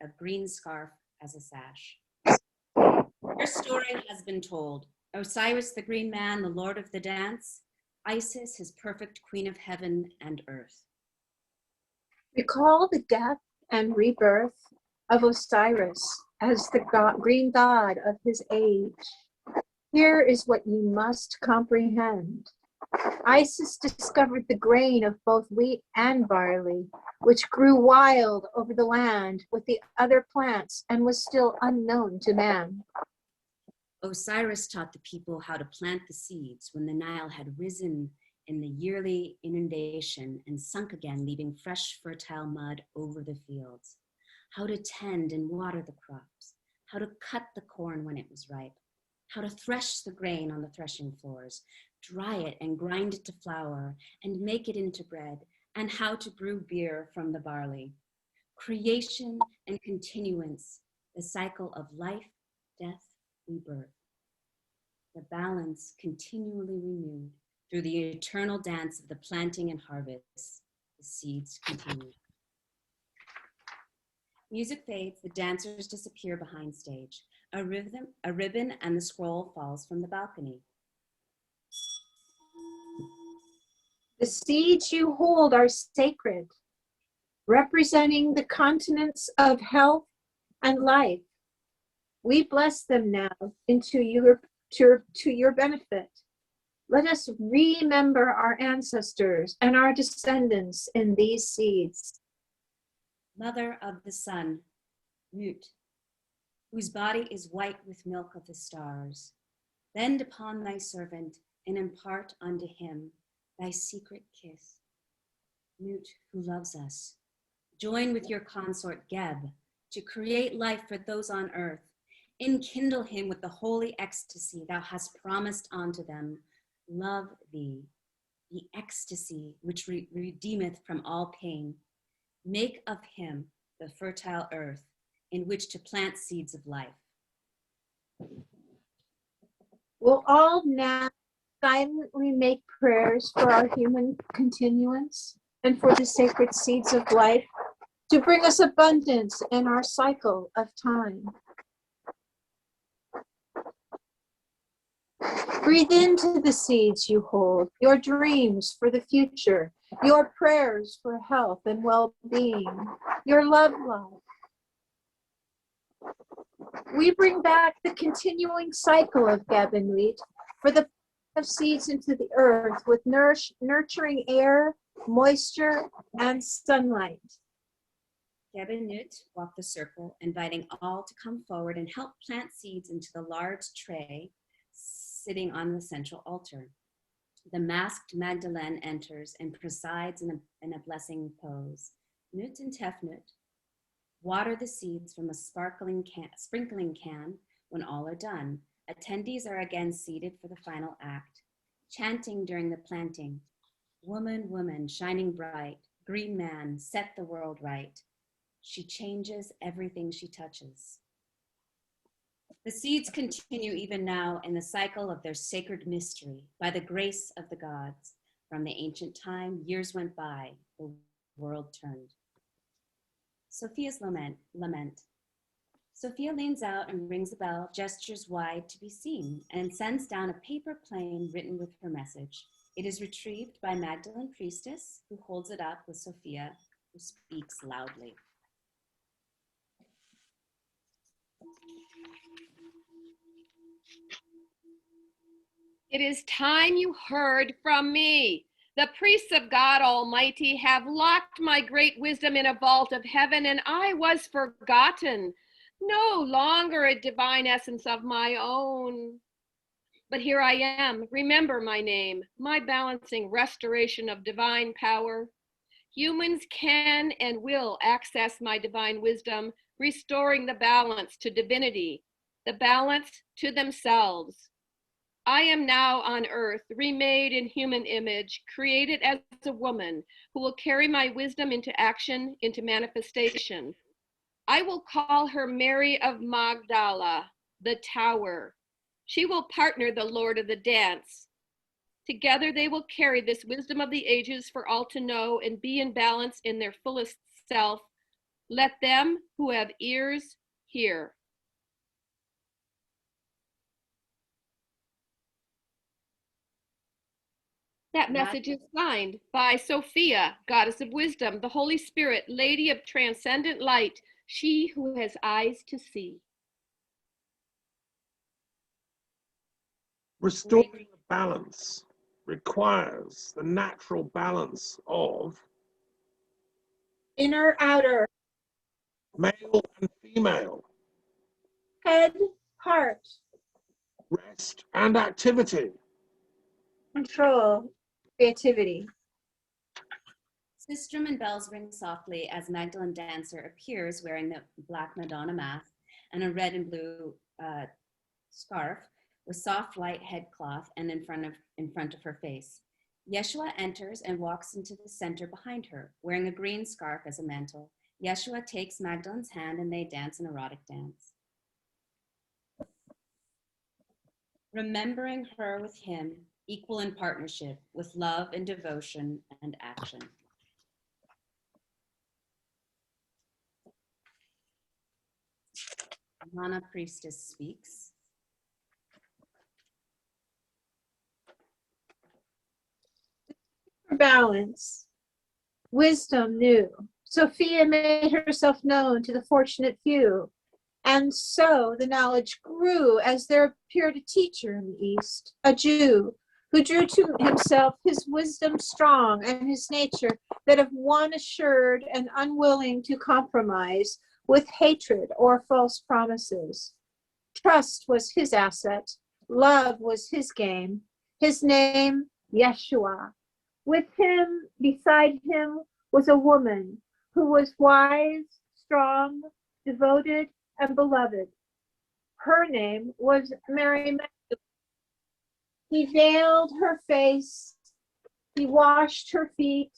of green scarf as a sash. Their story has been told. Osiris, the green man, the lord of the dance. Isis, his perfect queen of heaven and earth. Recall the death and rebirth of Osiris as the green god of his age. Here is what you must comprehend. Isis discovered the grain of both wheat and barley, which grew wild over the land with the other plants and was still unknown to man. Osiris taught the people how to plant the seeds when the Nile had risen in the yearly inundation and sunk again, leaving fresh, fertile mud over the fields. How to tend and water the crops, how to cut the corn when it was ripe, how to thresh the grain on the threshing floors, dry it and grind it to flour and make it into bread, and how to brew beer from the barley. Creation and continuance, the cycle of life, death, rebirth. The balance continually renewed through the eternal dance of the planting and harvest. The seeds continue. Music fades, the dancers disappear behind stage. A ribbon and the scroll falls from the balcony. The seeds you hold are sacred, representing the continents of health and life. We bless them now to your benefit. Let us remember our ancestors and our descendants in these seeds. Mother of the sun, Nut, whose body is white with milk of the stars, bend upon thy servant and impart unto him thy secret kiss. Nut, who loves us, join with your consort Geb to create life for those on earth. Enkindle him with the holy ecstasy thou hast promised unto them. Love thee, the ecstasy which redeemeth from all pain. Make of him the fertile earth in which to plant seeds of life. We'll all now silently make prayers for our human continuance and for the sacred seeds of life to bring us abundance in our cycle of time. Breathe into the seeds you hold, your dreams for the future, your prayers for health and well-being, your love life. We bring back the continuing cycle of Geb and Wheat for the of seeds into the earth with nurturing air, moisture, and sunlight. Geb and Nut walk the circle, inviting all to come forward and help plant seeds into the large tray sitting on the central altar. The masked Magdalene enters and presides in a blessing pose. Nut and Tefnut water the seeds from a sprinkling can when all are done. Attendees are again seated for the final act, chanting during the planting. Woman, woman, shining bright, green man, set the world right. She changes everything she touches. The seeds continue even now in the cycle of their sacred mystery by the grace of the gods. From the ancient time, years went by, the world turned. Sophia's lament. Sophia leans out and rings the bell, gestures wide to be seen, and sends down a paper plane written with her message. It is retrieved by Magdalene Priestess, who holds it up with Sophia, who speaks loudly. It is time you heard from me. The priests of God Almighty have locked my great wisdom in a vault of heaven, and I was forgotten, no longer a divine essence of my own. But here I am, remember my name, my balancing restoration of divine power. Humans can and will access my divine wisdom, restoring the balance to divinity, the balance to themselves. I am now on earth, remade in human image, created as a woman who will carry my wisdom into action, into manifestation. I will call her Mary of Magdala, the Tower. She will partner the Lord of the Dance. Together they will carry this wisdom of the ages for all to know and be in balance in their fullest self. Let them who have ears hear. That message is signed by Sophia, Goddess of Wisdom, the Holy Spirit, Lady of Transcendent Light, she who has eyes to see. Restoring the balance requires the natural balance of Inner, outer, male and female, head, heart, rest and activity. control, creativity. Sistrum and bells ring softly as Magdalene Dancer appears wearing the Black Madonna mask and a red and blue scarf with soft light headcloth and in front of her face. Yeshua enters and walks into the center behind her, wearing a green scarf as a mantle. Yeshua takes Magdalene's hand and they dance an erotic dance. Remembering her with him, equal in partnership, with love and devotion and action. Mana Priestess speaks. Balance. Wisdom new. Sophia made herself known to the fortunate few, and so the knowledge grew as there appeared a teacher in the East, a Jew, who drew to himself his wisdom strong and his nature that of one assured and unwilling to compromise with hatred or false promises. Trust was his asset, love was his game, his name, Yeshua. With him, beside him, was a woman who was wise, strong, devoted, and beloved. Her name was Mary Magdalene. He veiled her face, he washed her feet,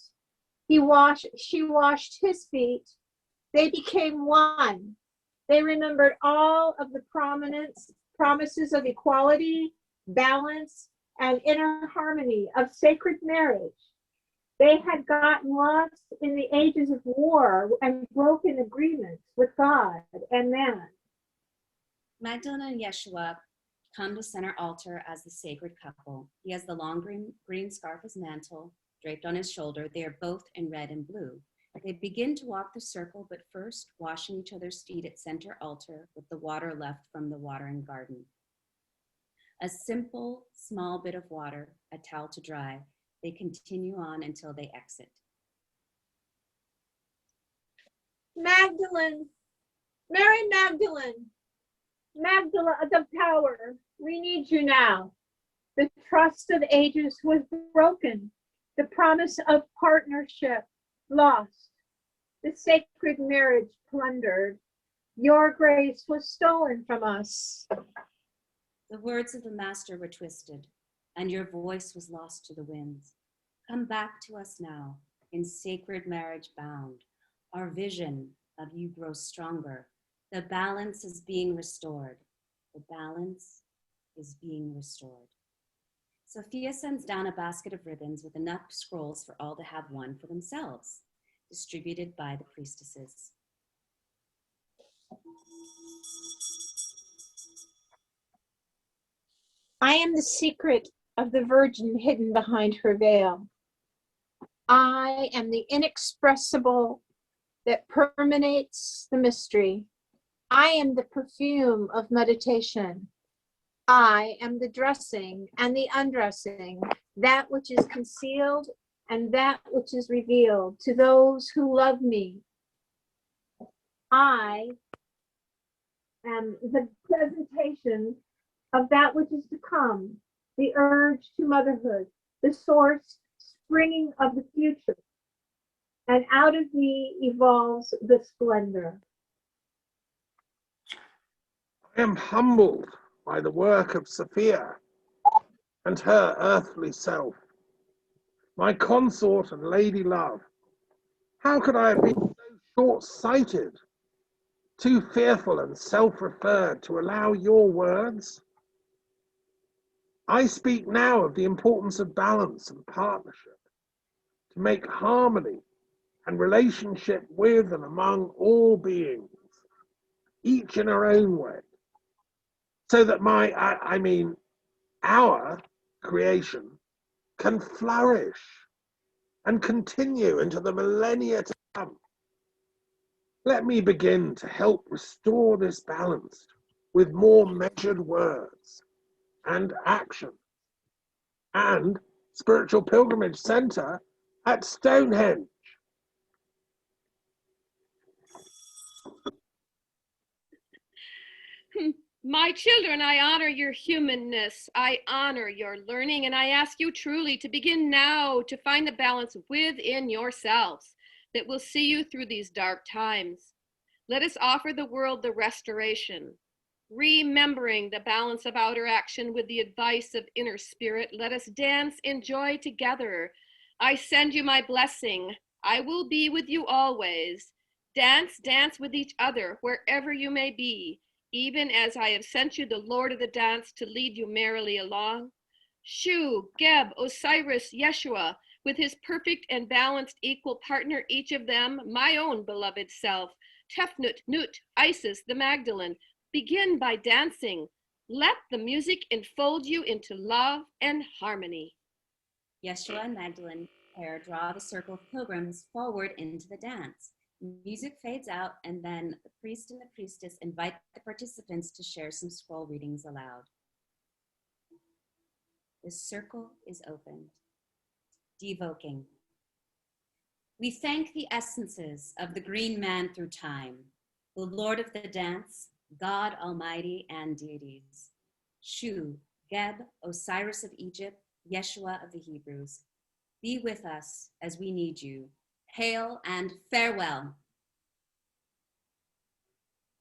she washed his feet. They became one. They remembered all of the promises of equality, balance, and inner harmony of sacred marriage. They had gotten lost in the ages of war and broken agreements with God and man. Magdalene and Yeshua come to center altar as the sacred couple. He has the long green scarf as mantle draped on his shoulder. They are both in red and blue. They begin to walk the circle, but first washing each other's feet at center altar with the water left from the watering garden. A simple, small bit of water, a towel to dry. They continue on until they exit. Magdalene, Mary Magdalene, Magdala of the Tower, we need you now. The trust of ages was broken. The promise of partnership lost. The sacred marriage plundered. Your grace was stolen from us. The words of the master were twisted, and your voice was lost to the winds. Come back to us now, in sacred marriage bound. Our vision of you grows stronger. The balance is being restored. The balance is being restored. Sophia sends down a basket of ribbons with enough scrolls for all to have one for themselves, distributed by the priestesses. I am the secret of the Virgin hidden behind her veil. I am the inexpressible that permeates the mystery. I am the perfume of meditation. I am the dressing and the undressing, that which is concealed and that which is revealed to those who love me. I am the presentation of that which is to come, the urge to motherhood, the source springing of the future, and out of me evolves the splendor. I am humbled by the work of Sophia and her earthly self, my consort and lady love. How could I have been so short-sighted, too fearful and self-referred to allow your words? I speak now of the importance of balance and partnership, to make harmony and relationship with and among all beings, each in our own way, so that our creation can flourish and continue into the millennia to come. Let me begin to help restore this balance with more measured words and action. And Spiritual Pilgrimage Center at Stonehenge. My children, I honor your humanness. I honor your learning, and I ask you truly to begin now to find the balance within yourselves that will see you through these dark times. Let us offer the world the restoration. Remembering the balance of outer action with the advice of inner spirit, let us dance in joy together. I send you my blessing. I will be with you always. Dance, dance with each other wherever you may be, even as I have sent you the Lord of the dance to lead you merrily along. Shu, Geb, Osiris, Yeshua, with his perfect and balanced equal partner, each of them my own beloved self. Tefnut, Nut, Isis, the Magdalene, begin by dancing. Let the music enfold you into love and harmony. Yeshua and Magdalene pair draw the circle of pilgrims forward into the dance. Music fades out, and then the priest and the priestess invite the participants to share some scroll readings aloud. The circle is opened. Devoking. We thank the essences of the green man through time, the Lord of the dance, God Almighty and deities. Shu, Geb, Osiris of Egypt, Yeshua of the Hebrews. Be with us as we need you. Hail and farewell.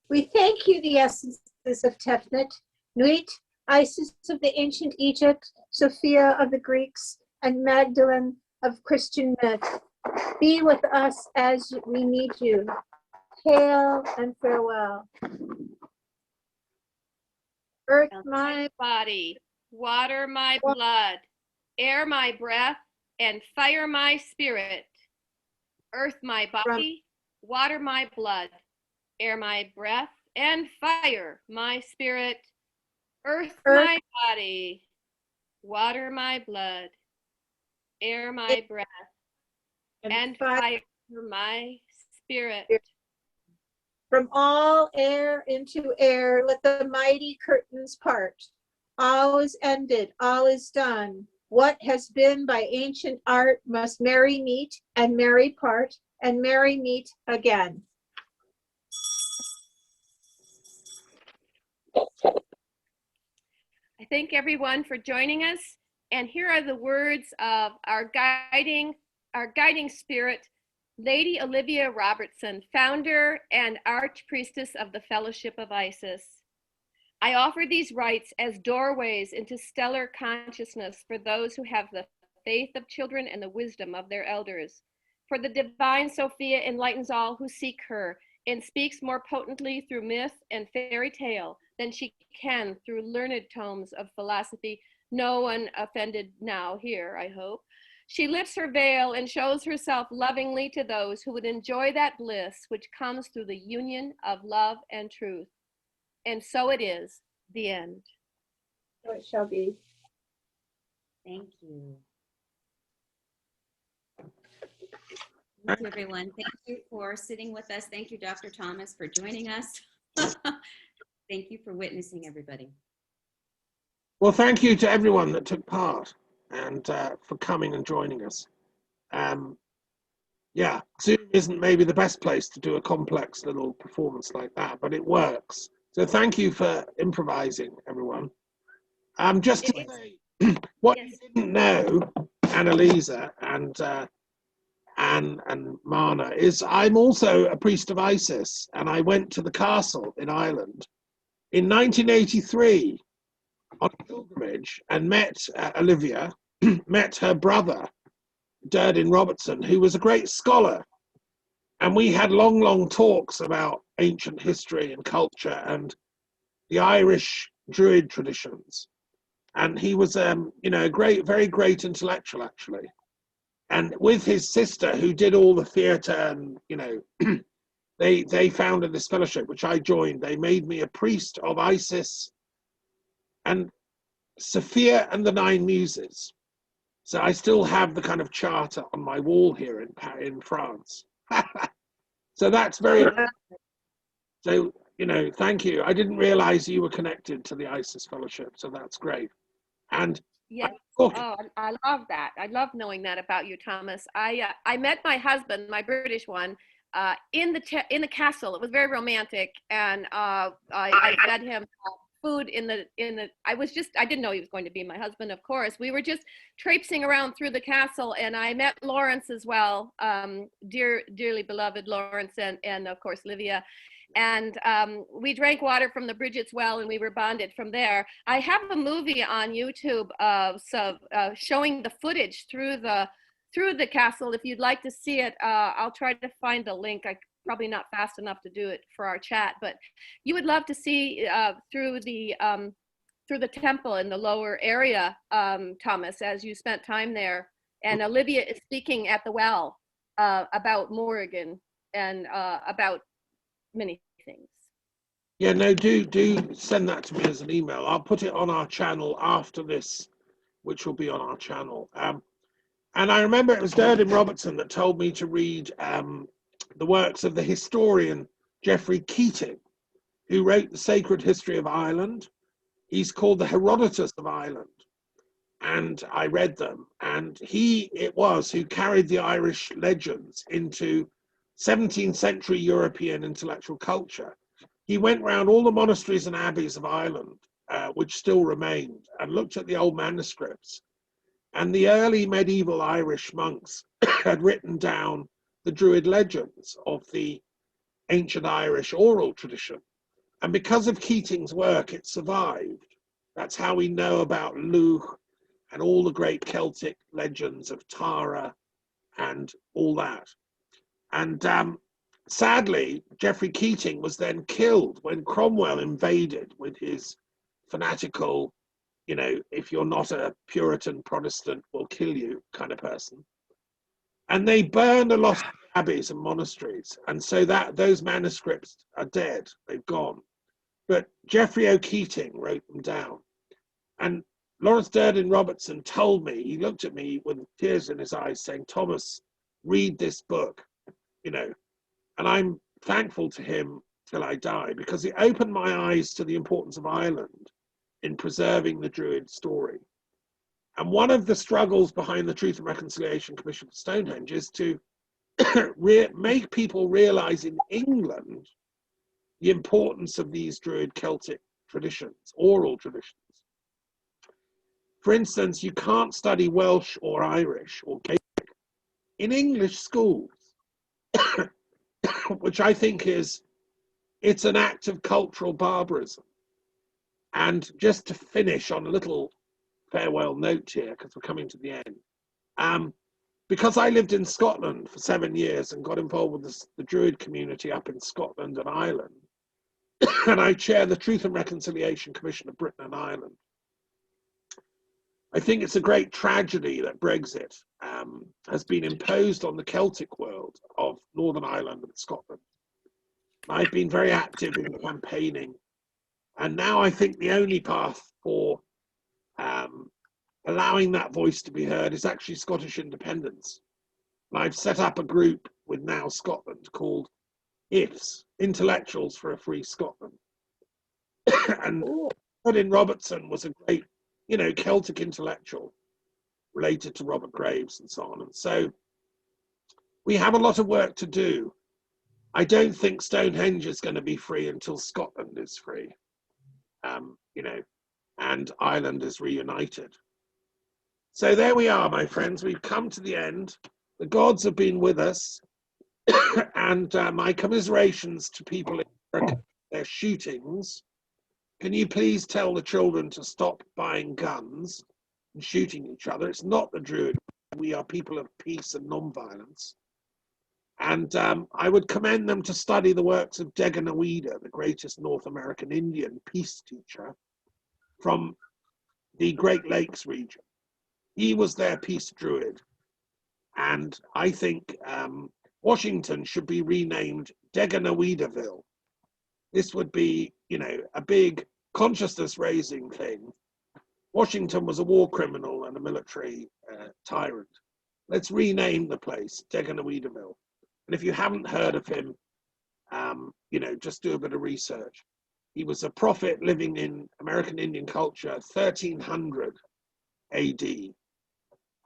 We thank you, the essences of Tefnut, Nuit, Isis of the ancient Egypt, Sophia of the Greeks, and Magdalene of Christian myth. Be with us as we need you. Hail and farewell. Earth my body, water my blood, air my breath, and fire my spirit. Earth my body, water my blood, air my breath, and fire my spirit. Earth my body, water my blood, air my breath, and fire my spirit. From all air into air, let the mighty curtains part. All is ended, all is done. What has been by ancient art must marry meet and marry part and marry meet again. I thank everyone for joining us. And here are the words of our guiding spirit, Lady Olivia Robertson, founder and archpriestess of the Fellowship of Isis. I offer these rites as doorways into stellar consciousness for those who have the faith of children and the wisdom of their elders. For the divine Sophia enlightens all who seek her and speaks more potently through myth and fairy tale than she can through learned tomes of philosophy. No one offended now here, I hope. She lifts her veil and shows herself lovingly to those who would enjoy that bliss which comes through the union of love and truth. And so it is, the end. So it shall be. Thank you. Thank you, everyone. Thank you for sitting with us. Thank you, Dr. Thomas, for joining us. Thank you for witnessing, everybody. Well, thank you to everyone that took part and for coming and joining us. Yeah, Zoom isn't maybe the best place to do a complex little performance like that, but it works. So thank you for improvising, everyone. Just to say, what you didn't know, Annalisa and Anne and Mana, is I'm also a priest of Isis, and I went to the castle in Ireland in 1983 on a pilgrimage and met Olivia, met her brother, Durden Robertson, who was a great scholar. And we had long, long talks about ancient history and culture and the Irish Druid traditions. And he was, you know, a great, very great intellectual, actually. And with his sister, who did all the theatre, and you know, they founded this fellowship, which I joined. They made me a priest of Isis and Sophia and the Nine Muses. So I still have the kind of charter on my wall here in France. So that's very. So you know, thank you. I didn't realize you were connected to the Isis Fellowship, so that's great. And yes, oh, I love that. I love knowing that about you, Thomas. I met my husband, my British one, in the castle. It was very romantic, and I fed him food in the. I didn't know he was going to be my husband. Of course, we were just traipsing around through the castle, and I met Lawrence as well, dearly beloved Lawrence, and of course Livia. And we drank water from the Bridget's well, and we were bonded from there. I have a movie on YouTube showing the footage through the castle. If you'd like to see it, I'll try to find the link. I'm probably not fast enough to do it for our chat, but you would love to see through the temple in the lower area, Thomas, as you spent time there. And Olivia is speaking at the well about Morrigan and about many things. Yeah, no, do send that to me as an email. I'll put it on our channel after this, which will be on our channel. And I remember it was Durden Robertson that told me to read the works of the historian Geoffrey Keating, who wrote the Sacred History of Ireland. He's called the Herodotus of Ireland. And I read them. And he it was who carried the Irish legends into 17th century European intellectual culture. He went around all the monasteries and abbeys of Ireland, which still remained, and looked at the old manuscripts. And the early medieval Irish monks had written down the Druid legends of the ancient Irish oral tradition. And because of Keating's work, it survived. That's how we know about Luch and all the great Celtic legends of Tara and all that. And sadly, Geoffrey Keating was then killed when Cromwell invaded with his fanatical, you know, if you're not a Puritan Protestant, we'll kill you kind of person. And they burned a lot of abbeys and monasteries. And so that those manuscripts are dead, they've gone. But Geoffrey O'Keating wrote them down. And Lawrence Durden Robertson told me, he looked at me with tears in his eyes saying, Thomas, read this book, you know. And I'm thankful to him till I die, because it opened my eyes to the importance of Ireland in preserving the Druid story. And one of the struggles behind the Truth and Reconciliation Commission for Stonehenge is to make people realize in England the importance of these Druid Celtic traditions, oral traditions. For instance, you can't study Welsh or Irish or Gaelic in English schools, which I think it's an act of cultural barbarism. And just to finish on a little farewell note here, because we're coming to the end, because I lived in Scotland for 7 years and got involved with the Druid community up in Scotland and Ireland, and I chair the Truth and Reconciliation Commission of Britain and Ireland, I think it's a great tragedy that Brexit has been imposed on the Celtic world of Northern Ireland and Scotland. I've been very active in campaigning, and now I think the only path for allowing that voice to be heard is actually Scottish independence. And I've set up a group with Now Scotland called IFS, Intellectuals for a Free Scotland. And Colin Robertson was a great, Celtic intellectual related to Robert Graves and so on. And so we have a lot of work to do. I don't think Stonehenge is going to be free until Scotland is free, and Ireland is reunited. So there we are, my friends. We've come to the end. The gods have been with us. And my commiserations to people in America, their shootings. Can you please tell the children to stop buying guns and shooting each other? It's not the Druid. We are people of peace and non-violence. And I would commend them to study the works of Deganawida, the greatest North American Indian peace teacher from the Great Lakes region. He was their peace druid. And I think Washington should be renamed Deganawidaville. This would be, a big consciousness-raising thing. Washington was a war criminal and a military tyrant. Let's rename the place Deganawidaville. And if you haven't heard of him, just do a bit of research. He was a prophet living in American Indian culture, 1300 AD,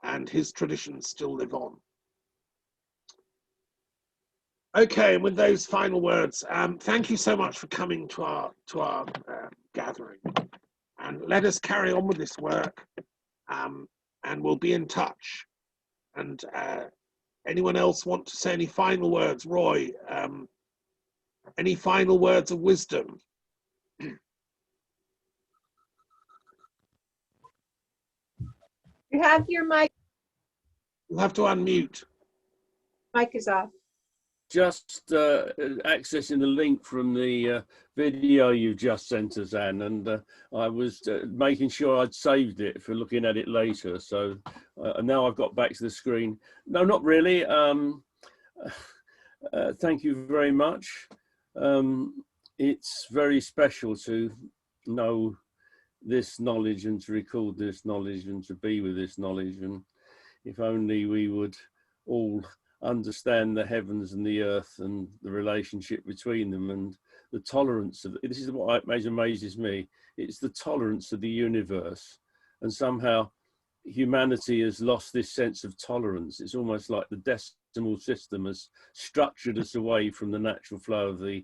and his traditions still live on. Okay, and with those final words, thank you so much for coming to our gathering, and let us carry on with this work, and we'll be in touch. And anyone else want to say any final words? Roy, any final words of wisdom? You have your mic. You'll have to unmute. Mic is off. Just accessing the link from the video you just sent us, Anne, and I was making sure I'd saved it for looking at it later. So now I've got back to the screen. No, not really. Thank you very much. It's very special to know this knowledge and to record this knowledge and to be with this knowledge. And if only we would all understand the heavens and the earth and the relationship between them and the tolerance of, this is what amazes me, it's the tolerance of the universe. And somehow humanity has lost this sense of tolerance. It's almost like the decimal system has structured us away from the natural flow of the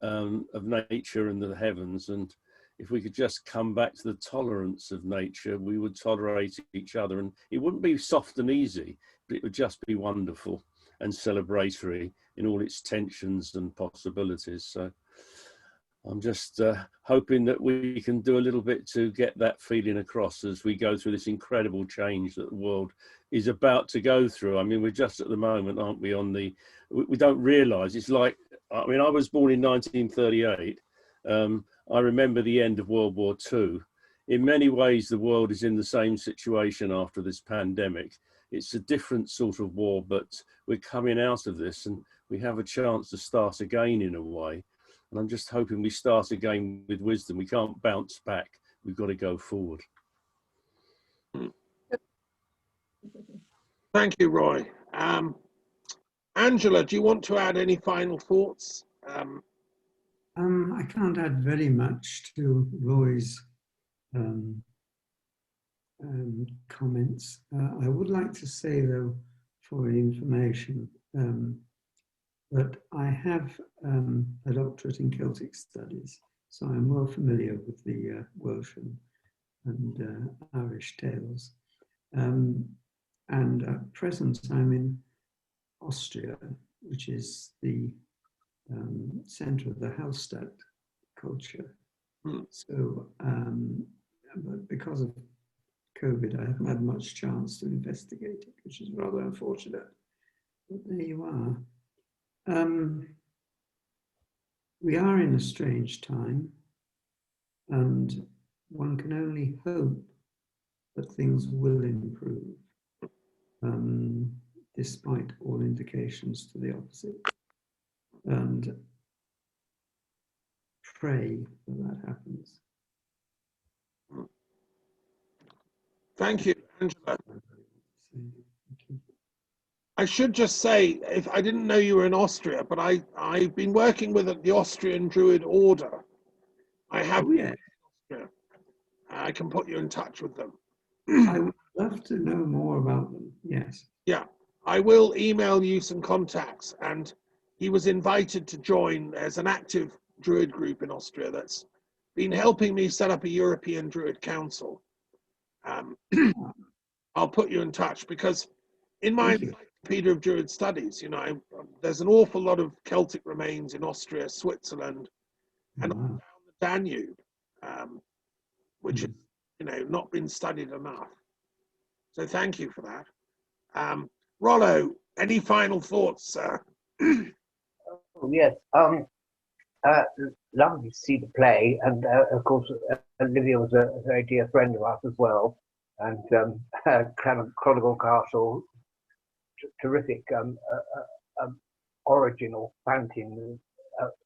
of nature and the heavens. And if we could just come back to the tolerance of nature, we would tolerate each other, and it wouldn't be soft and easy, but it would just be wonderful and celebratory in all its tensions and possibilities. So I'm just hoping that we can do a little bit to get that feeling across as we go through this incredible change that the world is about to go through. I mean, we're just at the moment, aren't we, on the, we don't realise, it's like, I mean, I was born in 1938. I remember the end of World War II. In many ways, the world is in the same situation after this pandemic. It's a different sort of war, but we're coming out of this and we have a chance to start again in a way. And I'm just hoping we start again with wisdom. We can't bounce back. We've got to go forward. Thank you, Roy. Angela, do you want to add any final thoughts? I can't add very much to Roy's comments. I would like to say, though, for information, that I have a doctorate in Celtic studies, so I'm well familiar with the Welsh and Irish tales. And at present, I'm in Austria, which is the center of the Hallstatt culture. So, but because of COVID, I haven't had much chance to investigate it, which is rather unfortunate. But there you are. We are in a strange time, and one can only hope that things will improve, despite all indications to the opposite. And pray that that happens. Thank you, Angela. Thank you. I should just say, if I didn't know you were in Austria, but I've been working with the Austrian Druid Order. I have. Oh, yeah. I can put you in touch with them. I would love to know more about them. Yes. Yeah, I will email you some contacts, and he was invited to join. There's an active Druid group in Austria that's been helping me set up a European Druid Council. I'll put you in touch, because in my Encyclopedia of Druid Studies, there's an awful lot of Celtic remains in Austria, Switzerland, and down the Danube, which has, not been studied enough. So thank you for that. Rollo, any final thoughts, sir? Oh, yes. Lovely to see the play, and of course, Olivia was a very dear friend of ours as well, and kind of Chronicle Castle, terrific original fountain,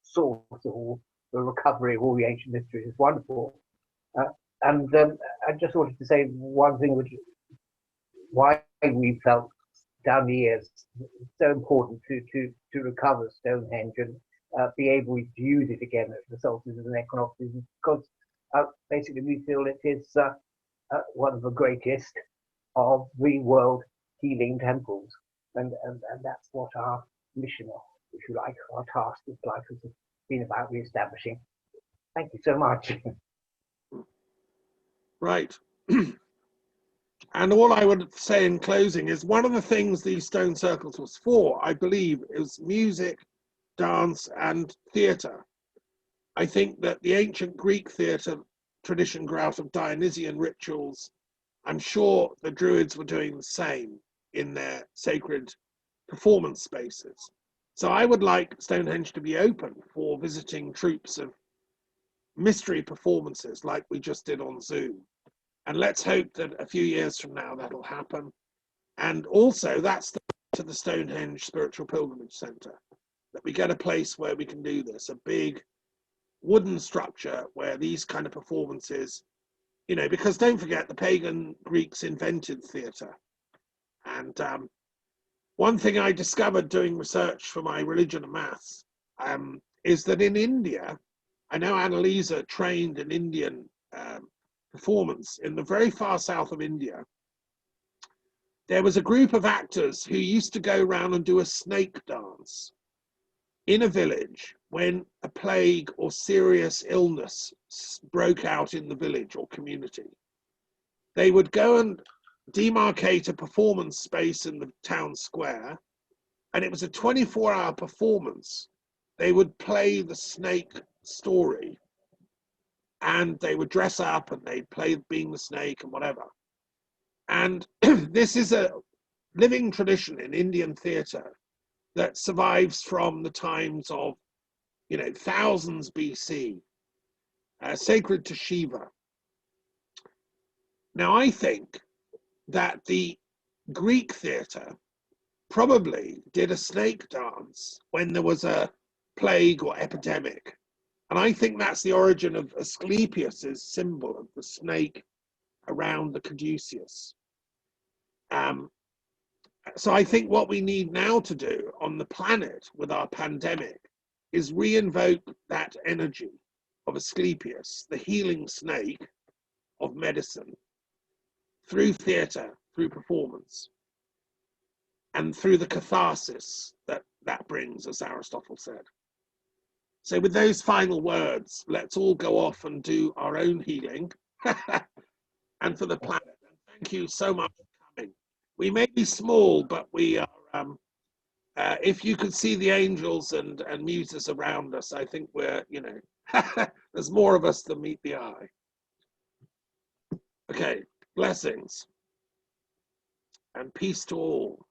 source of all the recovery of all the ancient mysteries is wonderful. And I just wanted to say one thing, which why we felt down the years it's so important to recover Stonehenge and be able to use it again at the solstices and equinoxes, because basically we feel it is one of the greatest of the world healing temples, and that's what our mission, if you like, our task in life has been about re-establishing. Thank you so much. Right. And all I would say in closing is, one of the things these stone circles was for, I believe, is music, dance, and theatre. I think that the ancient Greek theatre tradition grew out of Dionysian rituals. I'm sure the Druids were doing the same in their sacred performance spaces. So I would like Stonehenge to be open for visiting troops of mystery performances like we just did on Zoom. And let's hope that a few years from now that'll happen. And also, that's to the Stonehenge Spiritual Pilgrimage Centre, that we get a place where we can do this, a big wooden structure where these kind of performances, because don't forget, the pagan Greeks invented theatre. And one thing I discovered doing research for my religion and maths is that in India, I know Annalisa trained in Indian performance in the very far south of India. There was a group of actors who used to go around and do a snake dance in a village when a plague or serious illness broke out in the village or community. They would go and demarcate a performance space in the town square, and it was a 24-hour performance. They would play the snake story, and they would dress up and they'd play being the snake and whatever. And this is a living tradition in Indian theatre that survives from the times of, thousands BC, sacred to Shiva. Now, I think that the Greek theatre probably did a snake dance when there was a plague or epidemic. And I think that's the origin of Asclepius's symbol of the snake around the caduceus. So I think what we need now to do on the planet with our pandemic is reinvoke that energy of Asclepius, the healing snake of medicine, through theatre, through performance, and through the catharsis that brings, as Aristotle said. So with those final words, let's all go off and do our own healing and for the planet. And thank you so much for coming. We may be small, but we are, if you could see the angels and muses around us, I think we're, there's more of us than meet the eye. Okay, blessings and peace to all.